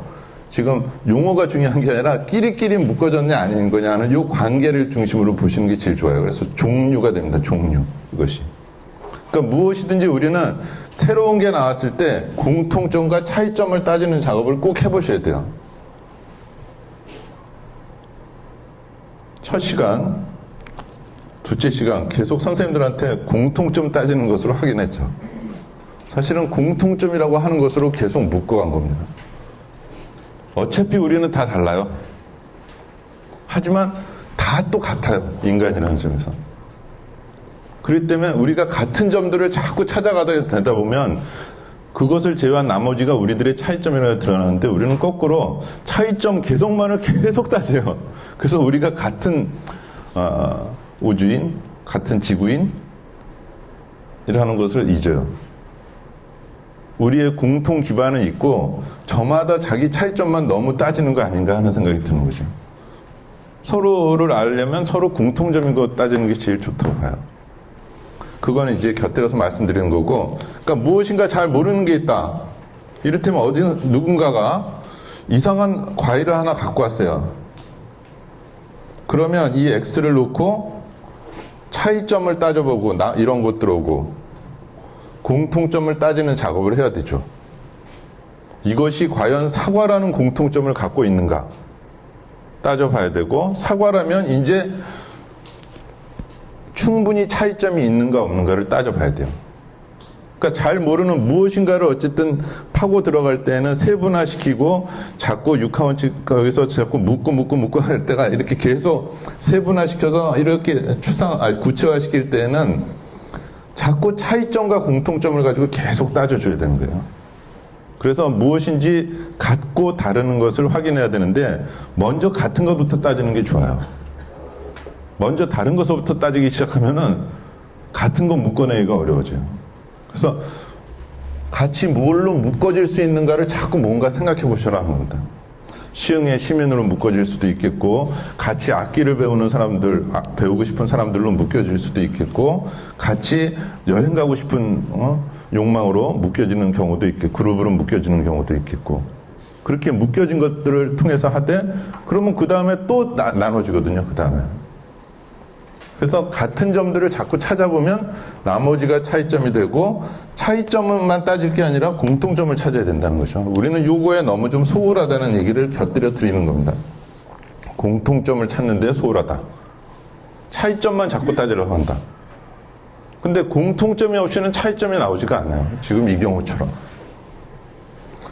지금 용어가 중요한 게 아니라 끼리끼리 묶어졌냐 아닌 거냐는 이 관계를 중심으로 보시는 게 제일 좋아요. 그래서 종류가 됩니다. 종류 이것이. 그러니까 무엇이든지 우리는 새로운 게 나왔을 때 공통점과 차이점을 따지는 작업을 꼭 해보셔야 돼요. 첫 시간, 둘째 시간 계속 선생님들한테 공통점 따지는 것으로 확인했죠. 사실은 공통점이라고 하는 것으로 계속 묶어간 겁니다. 어차피 우리는 다 달라요. 하지만 다 또 같아요. 인간이라는 점에서. 그렇기 때문에 우리가 같은 점들을 자꾸 찾아가다 되다 보면 그것을 제외한 나머지가 우리들의 차이점이라고 드러나는데 우리는 거꾸로 차이점 계속만을 계속 따져요. 그래서 우리가 같은 우주인, 같은 지구인이라는 것을 잊어요. 우리의 공통 기반은 있고 저마다 자기 차이점만 너무 따지는 거 아닌가 하는 생각이 드는 거죠. 서로를 알려면 서로 공통점인 거 따지는 게 제일 좋다고 봐요. 그거는 이제 곁들여서 말씀드리는 거고, 그러니까 무엇인가 잘 모르는 게 있다. 이를테면 어디 누군가가 이상한 과일을 하나 갖고 왔어요. 그러면 이 X를 놓고 차이점을 따져보고 이런 것들 오고 공통점을 따지는 작업을 해야 되죠. 이것이 과연 사과라는 공통점을 갖고 있는가 따져봐야 되고, 사과라면 이제 충분히 차이점이 있는가 없는가를 따져봐야 돼요. 그러니까 잘 모르는 무엇인가를 어쨌든 파고 들어갈 때는 세분화시키고 자꾸 육하원칙에서 자꾸 묶고 할 때가 이렇게 계속 세분화시켜서 이렇게 구체화시킬 때는 자꾸 차이점과 공통점을 가지고 계속 따져줘야 되는 거예요. 그래서 무엇인지 같고 다르는 것을 확인해야 되는데 먼저 같은 것부터 따지는 게 좋아요. 먼저 다른 것부터 따지기 시작하면은 같은 거 묶어내기가 어려워져요. 그래서 같이 뭘로 묶어질 수 있는가를 자꾸 뭔가 생각해 보셔라 하는 겁니다. 시흥의 시민으로 묶어질 수도 있겠고, 같이 악기를 배우는 사람들, 배우고 싶은 사람들로 묶여질 수도 있겠고, 같이 여행 가고 싶은 욕망으로 묶여지는 경우도 있겠고, 그룹으로 묶여지는 경우도 있겠고, 그렇게 묶여진 것들을 통해서 하되, 그러면 그 다음에 또 나눠지거든요. 그 다음에. 그래서 같은 점들을 자꾸 찾아보면 나머지가 차이점이 되고, 차이점만 따질 게 아니라 공통점을 찾아야 된다는 거죠. 우리는 요거에 너무 좀 소홀하다는 얘기를 곁들여 드리는 겁니다. 공통점을 찾는데 소홀하다. 차이점만 자꾸 따지려고 한다. 근데 공통점이 없이는 차이점이 나오지가 않아요. 지금 이 경우처럼.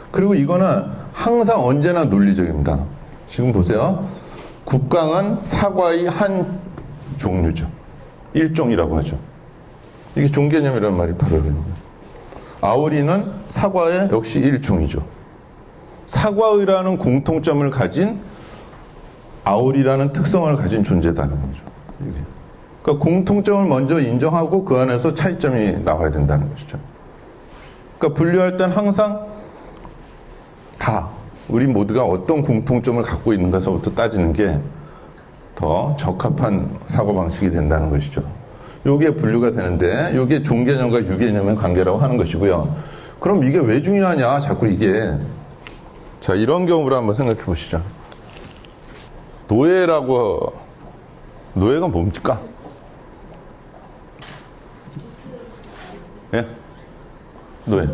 그리고 이거는 항상 언제나 논리적입니다. 지금 보세요. 국강은 사과의 한 종류죠. 일종이라고 하죠. 이게 종개념이라는 말이 바로 이겁니다. 아오리는 사과의 역시 일종이죠. 사과의라는 공통점을 가진 아오리라는 특성을 가진 존재다는 거죠. 이게. 그러니까 공통점을 먼저 인정하고 그 안에서 차이점이 나와야 된다는 것이죠. 그러니까 분류할 땐 항상 다 우리 모두가 어떤 공통점을 갖고 있는가서부터 따지는 게 더 적합한 사고방식이 된다는 것이죠. 요게 분류가 되는데, 요게 종개념과 유개념의 관계라고 하는 것이고요. 그럼 이게 왜 중요하냐, 자꾸 이게. 자, 이런 경우를 한번 생각해 보시죠. 노예가 뭡니까? 예? 노예.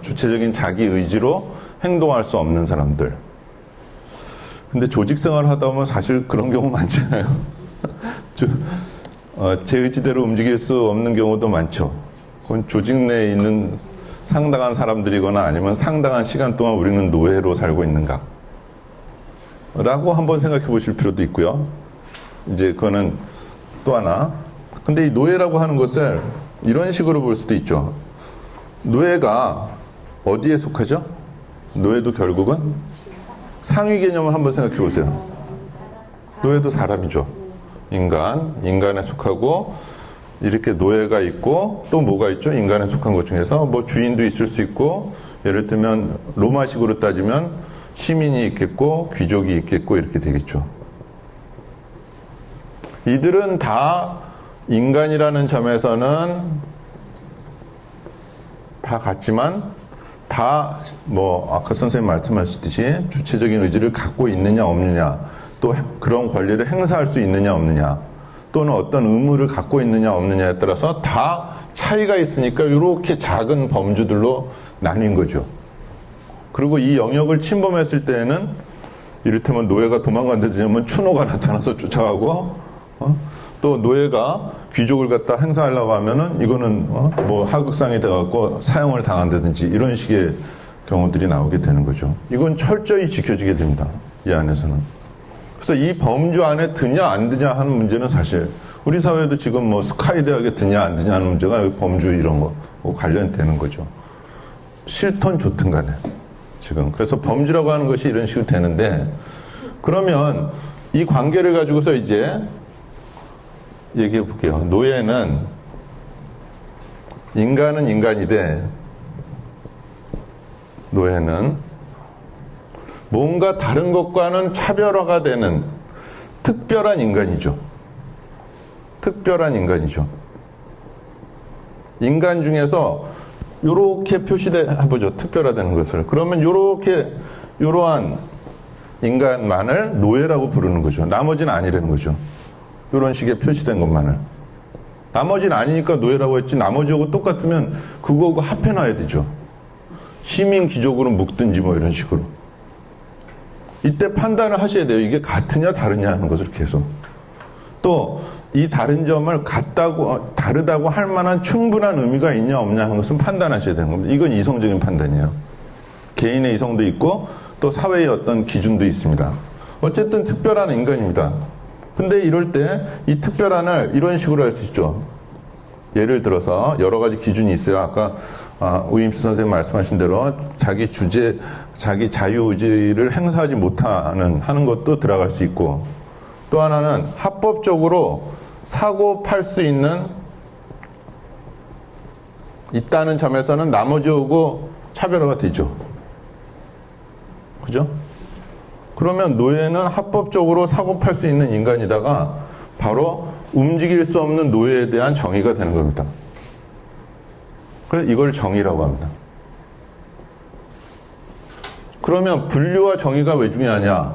주체적인 자기 의지로 행동할 수 없는 사람들. 근데 조직 생활을 하다 보면 사실 그런 경우 많잖아요. 제 의지대로 움직일 수 없는 경우도 많죠. 그건 조직 내에 있는 상당한 사람들이거나 아니면 상당한 시간 동안 우리는 노예로 살고 있는가? 라고 한번 생각해 보실 필요도 있고요. 이제 그거는 또 하나. 근데 이 노예라고 하는 것을 이런 식으로 볼 수도 있죠. 노예가 어디에 속하죠? 노예도 결국은 상위 개념을 한번 생각해 보세요. 노예도 사람이죠. 인간에 속하고, 이렇게 노예가 있고, 또 뭐가 있죠? 인간에 속한 것 중에서 뭐 주인도 있을 수 있고, 예를 들면 로마식으로 따지면 시민이 있겠고, 귀족이 있겠고, 이렇게 되겠죠. 이들은 다 인간이라는 점에서는 다 같지만, 다 아까 선생님 말씀하셨듯이 주체적인 의지를 갖고 있느냐 없느냐, 또 그런 권리를 행사할 수 있느냐 없느냐, 또는 어떤 의무를 갖고 있느냐 없느냐에 따라서 다 차이가 있으니까 이렇게 작은 범주들로 나뉜 거죠. 그리고 이 영역을 침범했을 때에는 이를테면 노예가 도망간다든지 하면 추노가 나타나서 쫓아가고, 또 노예가 귀족을 갖다 행사하려고 하면은 이거는 하극상이 돼갖고 사형을 당한다든지 이런 식의 경우들이 나오게 되는 거죠. 이건 철저히 지켜지게 됩니다. 이 안에서는. 그래서 이 범주 안에 드냐 안 드냐 하는 문제는 사실 우리 사회도 지금 뭐 스카이 대학에 드냐 안 드냐 하는 문제가 범주 이런 거 관련되는 거죠. 싫든 좋든 간에 지금. 그래서 범주라고 하는 것이 이런 식으로 되는데, 그러면 이 관계를 가지고서 이제 얘기해 볼게요. 노예는 인간은 인간이되 노예는 뭔가 다른 것과는 차별화가 되는 특별한 인간이죠. 특별한 인간이죠. 인간 중에서 요렇게 표시해보죠. 특별화되는 것을. 그러면 요러한 인간만을 노예라고 부르는 거죠. 나머지는 아니라는 거죠. 요런 식의 표시된 것만을. 나머지는 아니니까 노예라고 했지, 나머지하고 똑같으면 그거하고 합해놔야 되죠. 시민 귀족으로 묶든지 뭐 이런 식으로. 이때 판단을 하셔야 돼요. 이게 같으냐 다르냐 하는 것을 계속. 또 이 다른 점을 다르다고 할 만한 충분한 의미가 있냐 없냐 하는 것은 판단하셔야 되는 겁니다. 이건 이성적인 판단이에요. 개인의 이성도 있고 또 사회의 어떤 기준도 있습니다. 어쨌든 특별한 인간입니다. 근데 이럴 때 이 특별한을 이런 식으로 할 수 있죠. 예를 들어서 여러 가지 기준이 있어요. 아까 우임스 선생님 말씀하신 대로 자기 자유의지를 행사하지 하는 것도 들어갈 수 있고, 또 하나는 합법적으로 사고 팔 수 있다는 점에서는 나머지하고 차별화가 되죠. 그죠? 그러면 노예는 합법적으로 사고 팔 수 있는 인간이다가 바로 움직일 수 없는 노예에 대한 정의가 되는 겁니다. 그래서 이걸 정의라고 합니다. 그러면 분류와 정의가 왜 중요하냐?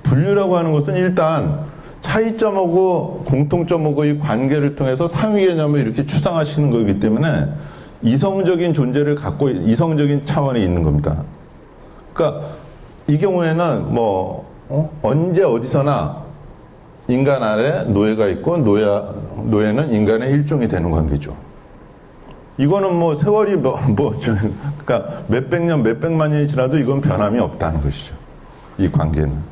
분류라고 하는 것은 일단 차이점하고 공통점하고 이 관계를 통해서 상위 개념을 이렇게 추상화시키는 거기 때문에 이성적인 존재를 갖고 이성적인 차원에 있는 겁니다. 그러니까 이 경우에는 언제 어디서나 인간 아래 노예가 있고 노예는 인간의 일종이 되는 관계죠. 이거는 세월이 그러니까 몇백 년, 몇백만 년이 지나도 이건 변함이 없다는 것이죠. 이 관계는.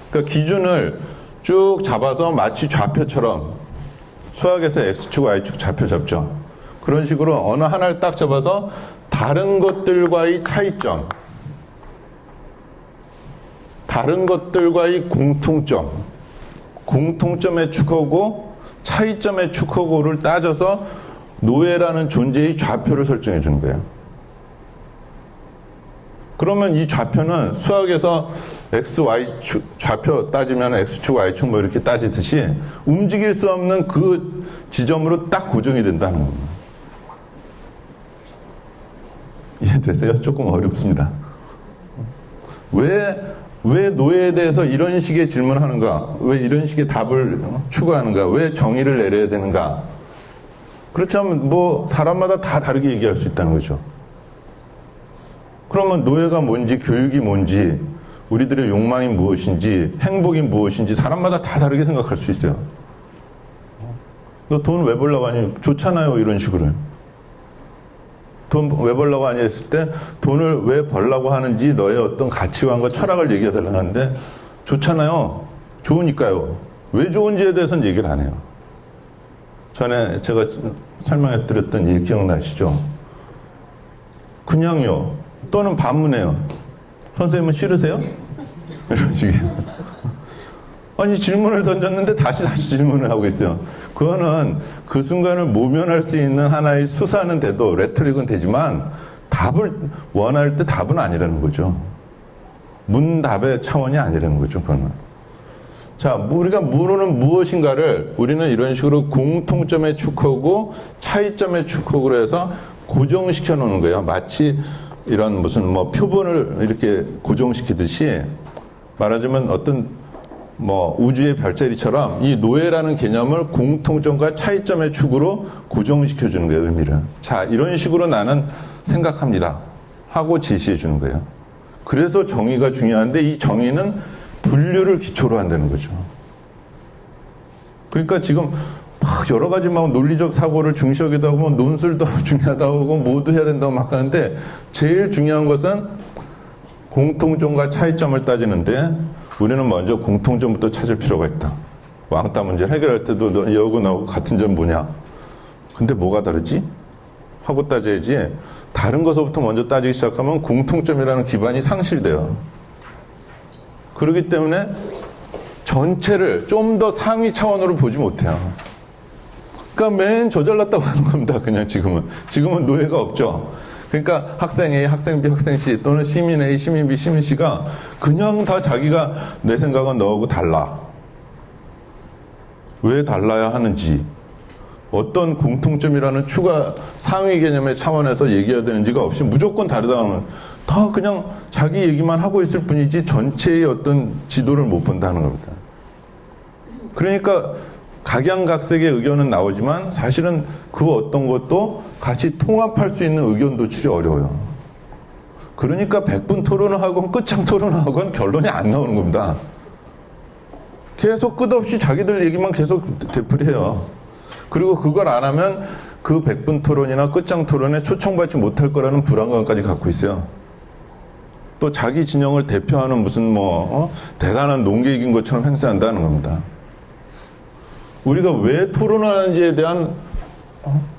그러니까 기준을 쭉 잡아서 마치 좌표처럼 수학에서 X축, Y축 좌표 잡죠. 그런 식으로 어느 하나를 딱 잡아서 다른 것들과의 차이점, 다른 것들과의 공통점의 축하고 차이점의 축하고를 따져서 노예라는 존재의 좌표를 설정해 주는 거예요. 그러면 이 좌표는 수학에서 X, Y 좌표 따지면 X축, Y축 이렇게 따지듯이 움직일 수 없는 그 지점으로 딱 고정이 된다는 겁니다. 이해되세요? 조금 어렵습니다. 왜 노예에 대해서 이런 식의 질문을 하는가? 왜 이런 식의 답을 추구하는가? 왜 정의를 내려야 되는가? 그렇다면 사람마다 다 다르게 얘기할 수 있다는 거죠. 그러면 노예가 뭔지, 교육이 뭔지, 우리들의 욕망이 무엇인지, 행복이 무엇인지 사람마다 다 다르게 생각할 수 있어요. 너 돈 왜 벌려고 하니? 좋잖아요. 이런 식으로. 돈 왜 벌려고 하냐 했을 때 돈을 왜 벌려고 하는지 너의 어떤 가치관과 철학을 얘기해 달라고 하는데 좋잖아요. 좋으니까요. 왜 좋은지에 대해서는 얘기를 안 해요. 전에 제가 설명해 드렸던 일 기억나시죠? 그냥요. 또는 반문해요. 선생님은 싫으세요? 이런 식이에요. 아니 질문을 던졌는데 다시 질문을 하고 있어요. 그거는 그 순간을 모면할 수 있는 하나의 수사는 돼도 레토릭은 되지만 답을 원할 때 답은 아니라는 거죠. 문답의 차원이 아니라는 거죠. 그거는. 자, 우리가 모르는 무엇인가를 우리는 이런 식으로 공통점의 축하고 차이점의 축하로 해서 고정시켜 놓는 거예요. 마치 이런 무슨 표본을 이렇게 고정시키듯이 말하자면 어떤 우주의 별자리처럼 이 노예라는 개념을 공통점과 차이점의 축으로 고정시켜 주는 거예요, 의미를. 자, 이런 식으로 나는 생각합니다. 하고 제시해 주는 거예요. 그래서 정의가 중요한데 이 정의는 분류를 기초로 한다는 거죠. 그러니까 지금 여러 가지 논리적 사고를 중시하기도 하고 논술도 중요하다고 하고 뭐도 해야 된다고 막 하는데 제일 중요한 것은 공통점과 차이점을 따지는데 우리는 먼저 공통점부터 찾을 필요가 있다. 왕따 문제를 해결할 때도 너 여하고 나하고 같은 점 뭐냐? 근데 뭐가 다르지? 하고 따져야지. 다른 것부터 먼저 따지기 시작하면 공통점이라는 기반이 상실돼요. 그렇기 때문에 전체를 좀 더 상위 차원으로 보지 못해요. 그러니까 맨 저잘났다고 하는 겁니다. 그냥 지금은 노예가 없죠. 그러니까 학생 A, 학생 B, 학생 C 또는 시민 A, 시민 B, 시민 C가 그냥 다 자기가 내 생각은 너하고 달라. 왜 달라야 하는지, 어떤 공통점이라는 추가 상위 개념의 차원에서 얘기해야 되는지가 없이 무조건 다르다는, 다 그냥 자기 얘기만 하고 있을 뿐이지 전체의 어떤 지도를 못 본다는 겁니다. 그러니까 각양각색의 의견은 나오지만 사실은 그 어떤 것도 같이 통합할 수 있는 의견 도출이 어려워요. 그러니까 100분 토론을 하건 끝장 토론을 하건 결론이 안 나오는 겁니다. 계속 끝없이 자기들 얘기만 계속 되풀이해요. 그리고 그걸 안 하면 그 100분 토론이나 끝장 토론에 초청받지 못할 거라는 불안감까지 갖고 있어요. 또 자기 진영을 대표하는 무슨 대단한 농객인 것처럼 행세한다는 겁니다. 우리가 왜 토론하는지에 대한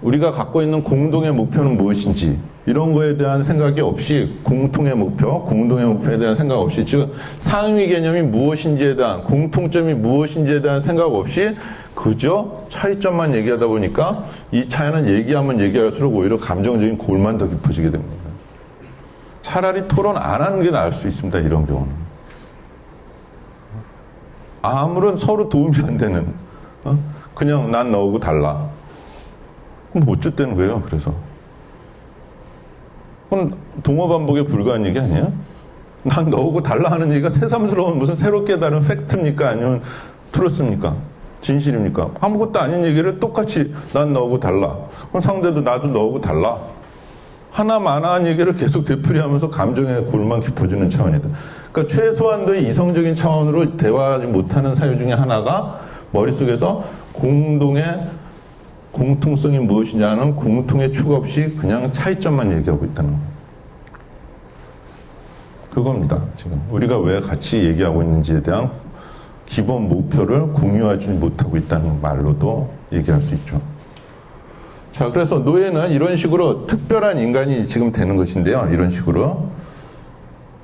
우리가 갖고 있는 공동의 목표는 무엇인지 이런 거에 대한 생각이 없이 공통의 목표에 대한 생각 없이, 즉 상위 개념이 무엇인지에 대한, 공통점이 무엇인지에 대한 생각 없이 그저 차이점만 얘기하다 보니까 이 차이는 얘기하면 얘기할수록 오히려 감정적인 골만 더 깊어지게 됩니다. 차라리 토론 안 하는 게 나을 수 있습니다. 이런 경우는 아무런 서로 도움이 안 되는, 그냥 난 너하고 달라. 그럼 어쨌다는 거예요. 그래서 그건 동어반복에 불과한 얘기 아니에요? 난 너하고 달라 하는 얘기가 새삼스러운 무슨 새로 깨달은 팩트입니까? 아니면 트루스입니까? 진실입니까? 아무것도 아닌 얘기를 똑같이 난 너하고 달라. 그럼 상대도 나도 너하고 달라. 하나마나한 얘기를 계속 되풀이하면서 감정의 골만 깊어지는 차원이다. 그러니까 최소한도의 이성적인 차원으로 대화하지 못하는 사유 중에 하나가 머릿속에서 공동의 공통성이 무엇이냐는 공통의 축 없이 그냥 차이점만 얘기하고 있다는 거예요. 그겁니다. 지금 우리가 왜 같이 얘기하고 있는지에 대한 기본 목표를 공유하지 못하고 있다는 말로도 얘기할 수 있죠. 자, 그래서 노예는 이런 식으로 특별한 인간이 지금 되는 것인데요. 이런 식으로.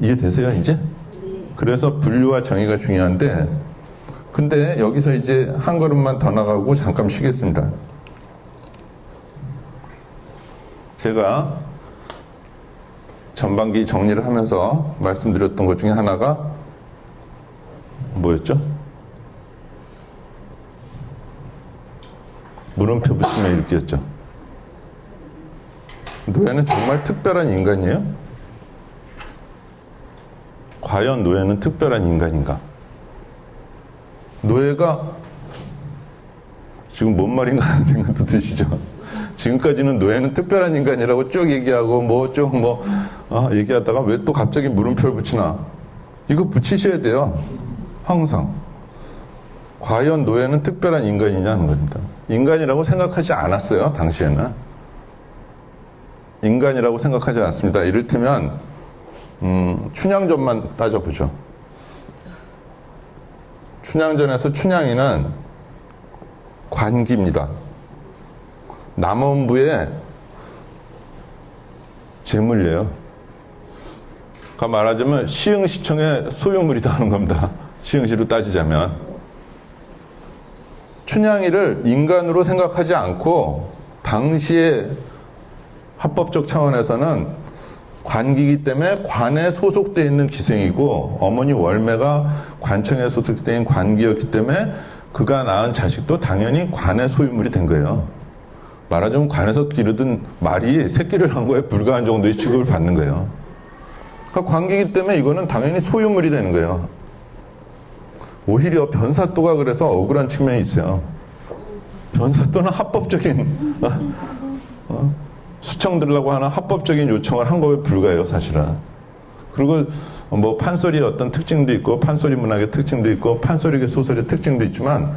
이해되세요, 이제? 그래서 분류와 정의가 중요한데, 근데 여기서 이제 한 걸음만 더 나가고 잠깐 쉬겠습니다. 제가 전반기 정리를 하면서 말씀드렸던 것 중에 하나가 뭐였죠? 물음표 붙이면 이렇게였죠. 노예는 정말 특별한 인간이에요? 과연 노예는 특별한 인간인가? 노예가 지금 뭔 말인가 하는 생각도 드시죠? 지금까지는 노예는 특별한 인간이라고 쭉 얘기하고 얘기하다가 왜 또 갑자기 물음표를 붙이나? 이거 붙이셔야 돼요. 항상. 과연 노예는 특별한 인간이냐는 겁니다. 인간이라고 생각하지 않았어요. 당시에는. 인간이라고 생각하지 않습니다. 이를테면 춘향전만 따져보죠. 춘향전에서 춘향이는 관기입니다. 남원부의 재물이에요. 그러니까 말하자면 시흥시청의 소유물이다 하는 겁니다. 시흥시로 따지자면. 춘향이를 인간으로 생각하지 않고 당시에 합법적 차원에서는 관기이기 때문에 관에 소속되어 있는 기생이고 어머니 월매가 관청에 소속되어 있는 관기였기 때문에 그가 낳은 자식도 당연히 관의 소유물이 된 거예요. 말하자면 관에서 기르던 말이 새끼를 한 거에 불과한 정도의 취급을 받는 거예요. 그러니까 관기이기 때문에 이거는 당연히 소유물이 되는 거예요. 오히려 변사또가 그래서 억울한 측면이 있어요. 변사또는 합법적인 수청 들으려고 하는 합법적인 요청을 한 거에 불과해요, 사실은. 그리고 판소리의 어떤 특징도 있고 판소리 문학의 특징도 있고 판소리 소설의 특징도 있지만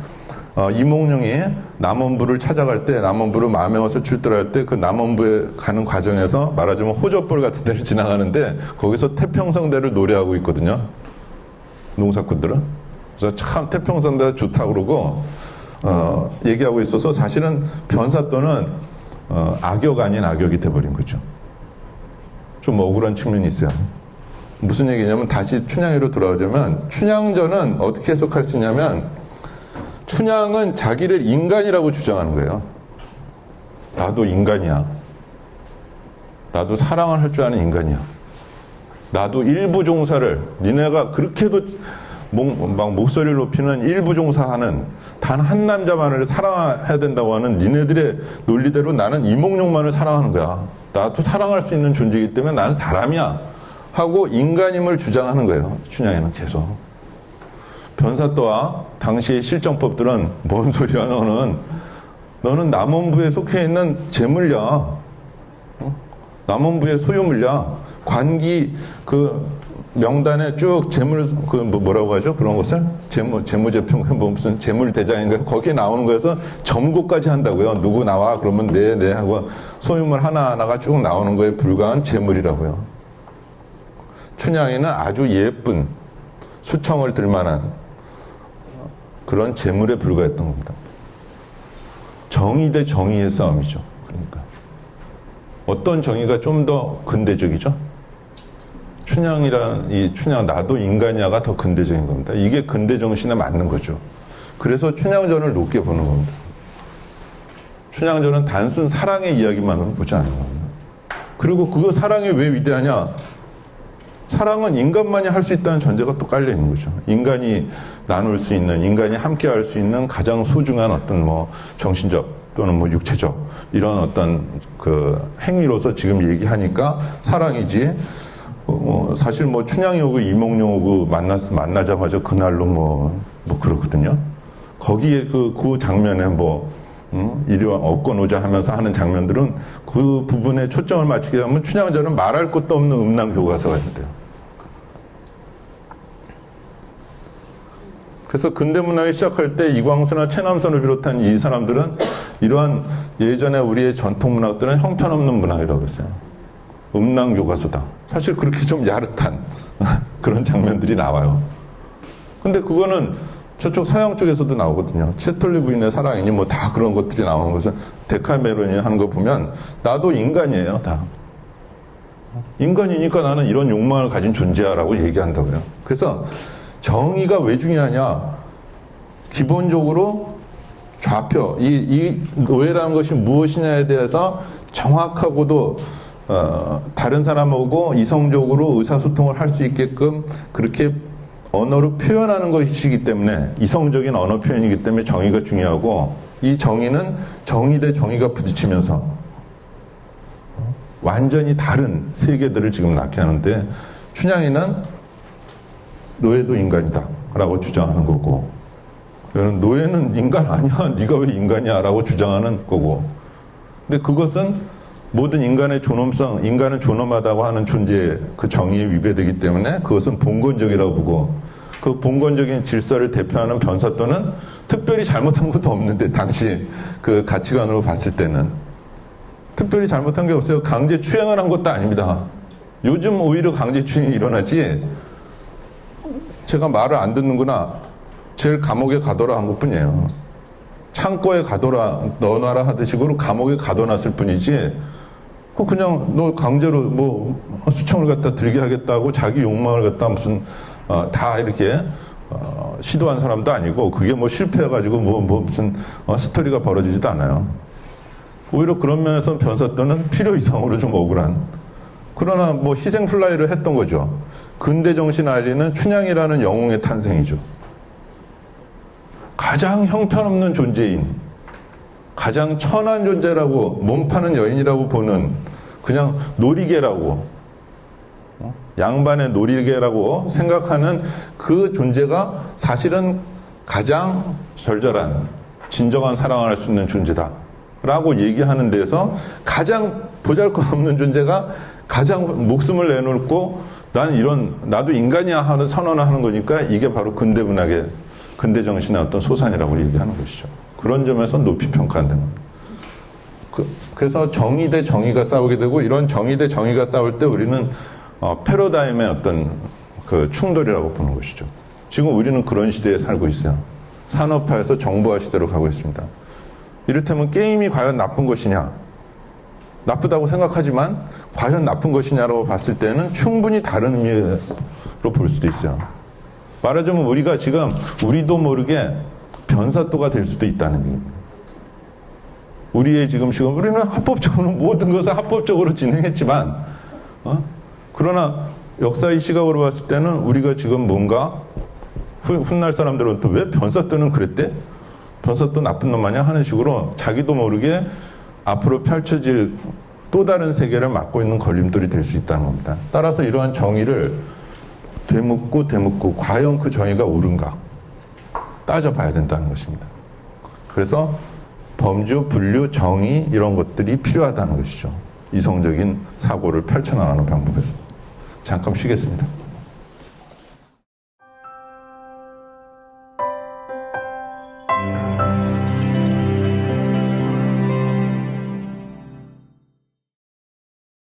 이몽룡이 남원부를 찾아갈 때, 남원부를 마음에 와서 출두할 때 그 남원부에 가는 과정에서 말하자면 호접벌 같은 데를 지나가는데 거기서 태평성대를 노래하고 있거든요. 농사꾼들은. 그래서 참 태평성대가 좋다고 그러고 얘기하고 있어서 사실은 변사또는 악역 아닌 악역이 돼버린 거죠. 좀 억울한 측면이 있어요. 무슨 얘기냐면 다시 춘향이로 돌아오자면 춘향전은 어떻게 해석할 수 있냐면 춘향은 자기를 인간이라고 주장하는 거예요. 나도 인간이야. 나도 사랑을 할 줄 아는 인간이야. 나도 일부 종사를 니네가 그렇게도 막 목소리를 높이는 일부 종사하는 단 한 남자만을 사랑해야 된다고 하는 니네들의 논리대로 나는 이몽룡만을 사랑하는 거야. 나도 사랑할 수 있는 존재이기 때문에 난 사람이야 하고 인간임을 주장하는 거예요. 춘향이는 계속. 변사또와 당시의 실정법들은 뭔 소리야 너는 남원부에 속해 있는 재물이야. 남원부의 소유물이야. 관기 그 명단에 쭉 재물 그 뭐라고 하죠? 그런 것을 재무제품 뭐 무슨 재물대장인가 거기에 나오는 거에서 점고까지 한다고요. 누구 나와 그러면 네 하고 소유물 하나하나가 쭉 나오는 거에 불과한 재물이라고요. 춘향이는 아주 예쁜 수청을 들만한 그런 재물에 불과했던 겁니다. 정의 대 정의의 싸움이죠. 그러니까 어떤 정의가 좀 더 근대적이죠? 춘향 나도 인간이야가 더 근대적인 겁니다. 이게 근대 정신에 맞는 거죠. 그래서 춘향전을 높게 보는 겁니다. 춘향전은 단순 사랑의 이야기만으로 보지 않는 겁니다. 그리고 그 사랑이 왜 위대하냐? 사랑은 인간만이 할 수 있다는 전제가 또 깔려 있는 거죠. 인간이 나눌 수 있는, 인간이 함께 할 수 있는 가장 소중한 어떤 뭐 정신적 또는 뭐 육체적 이런 어떤 그 행위로서 지금 얘기하니까 사랑이지. 사실 뭐 춘향이 오고 이몽룡 오고 만나자마자 그날로 뭐 그렇거든요. 거기에 그 장면에 이리 와 얻고 노자 하면서 하는 장면들은 그 부분에 초점을 맞추게 하면 춘향전은 말할 것도 없는 음란 교과서가 돼요. 그래서 근대문학이 시작할 때 이광수나 최남선을 비롯한 이 사람들은 이러한 예전에 우리의 전통문학들은 형편없는 문학이라고 했어요. 음란 교과서다. 사실 그렇게 좀 야릇한 그런 장면들이 나와요. 근데 그거는 저쪽 서양 쪽에서도 나오거든요. 채털리 부인의 사랑이니 뭐 다 그런 것들이 나오는 것은 데카메론이 하는 거 보면 나도 인간이에요. 다. 인간이니까 나는 이런 욕망을 가진 존재야라고 얘기한다고요. 그래서 정의가 왜 중요하냐? 기본적으로 좌표, 이 노예라는 것이 무엇이냐에 대해서 정확하고도 다른 사람하고 이성적으로 의사소통을 할 수 있게끔 그렇게 언어로 표현하는 것이기 때문에 이성적인 언어 표현이기 때문에 정의가 중요하고 이 정의는 정의 대 정의가 부딪히면서 완전히 다른 세계들을 지금 낳게 하는데 춘향이는 노예도 인간이다 라고 주장하는 거고 노예는 인간 아니야 네가 왜 인간이야 라고 주장하는 거고 근데 그것은 모든 인간의 존엄성, 인간은 존엄하다고 하는 존재의 그 정의에 위배되기 때문에 그것은 봉건적이라고 보고 그 봉건적인 질서를 대표하는 변사또는 특별히 잘못한 것도 없는데 당시 그 가치관으로 봤을 때는 특별히 잘못한 게 없어요. 강제 추행을 한 것도 아닙니다. 요즘 오히려 강제 추행이 일어나지 제가 말을 안 듣는구나 제일 감옥에 가둬라 한 것뿐이에요. 창고에 가둬라 넣어놔라 하듯이로 감옥에 가둬놨을 뿐이지 그냥 너 강제로 뭐 수청을 갖다 들게 하겠다고 자기 욕망을 갖다 무슨 다 이렇게 시도한 사람도 아니고 그게 뭐 실패해가지고 뭐 무슨 스토리가 벌어지지도 않아요. 오히려 그런 면에서 변사또는 필요 이상으로 좀 억울한 그러나 뭐 희생 플라이를 했던 거죠. 근대 정신 알리는 춘향이라는 영웅의 탄생이죠. 가장 형편없는 존재인 가장 천한 존재라고 몸 파는 여인이라고 보는 그냥 놀이개라고 양반의 놀이개라고 생각하는 그 존재가 사실은 가장 절절한 진정한 사랑을 할 수 있는 존재다 라고 얘기하는 데서 가장 보잘것없는 존재가 가장 목숨을 내놓고 나도 인간이야 하는 선언을 하는 거니까 이게 바로 근대문학의 근대 정신의 어떤 소산이라고 얘기하는 것이죠. 그런 점에서 높이 평가한다는 겁니다. 그래서 정의 대 정의가 싸우게 되고, 이런 정의 대 정의가 싸울 때 우리는 패러다임의 어떤 그 충돌이라고 보는 것이죠. 지금 우리는 그런 시대에 살고 있어요. 산업화에서 정보화 시대로 가고 있습니다. 이를테면 게임이 과연 나쁜 것이냐? 나쁘다고 생각하지만 과연 나쁜 것이냐라고 봤을 때는 충분히 다른 의미로 볼 수도 있어요. 말하자면 우리가 지금 우리도 모르게 변사또가 될 수도 있다는 얘기입니다. 우리의 지금 우리는 합법적으로 모든 것을 합법적으로 진행했지만, 그러나 역사의 시각으로 봤을 때는 우리가 지금 뭔가 훗날 사람들은 또 왜 변사또는 그랬대? 변사또 나쁜 놈 아니야? 하는 식으로 자기도 모르게 앞으로 펼쳐질 또 다른 세계를 막고 있는 걸림돌이 될 수 있다는 겁니다. 따라서 이러한 정의를 되묻고 과연 그 정의가 옳은가 따져봐야 된다는 것입니다. 그래서 범주, 분류, 정의 이런 것들이 필요하다는 것이죠. 이성적인 사고를 펼쳐나가는 방법에서. 잠깐 쉬겠습니다.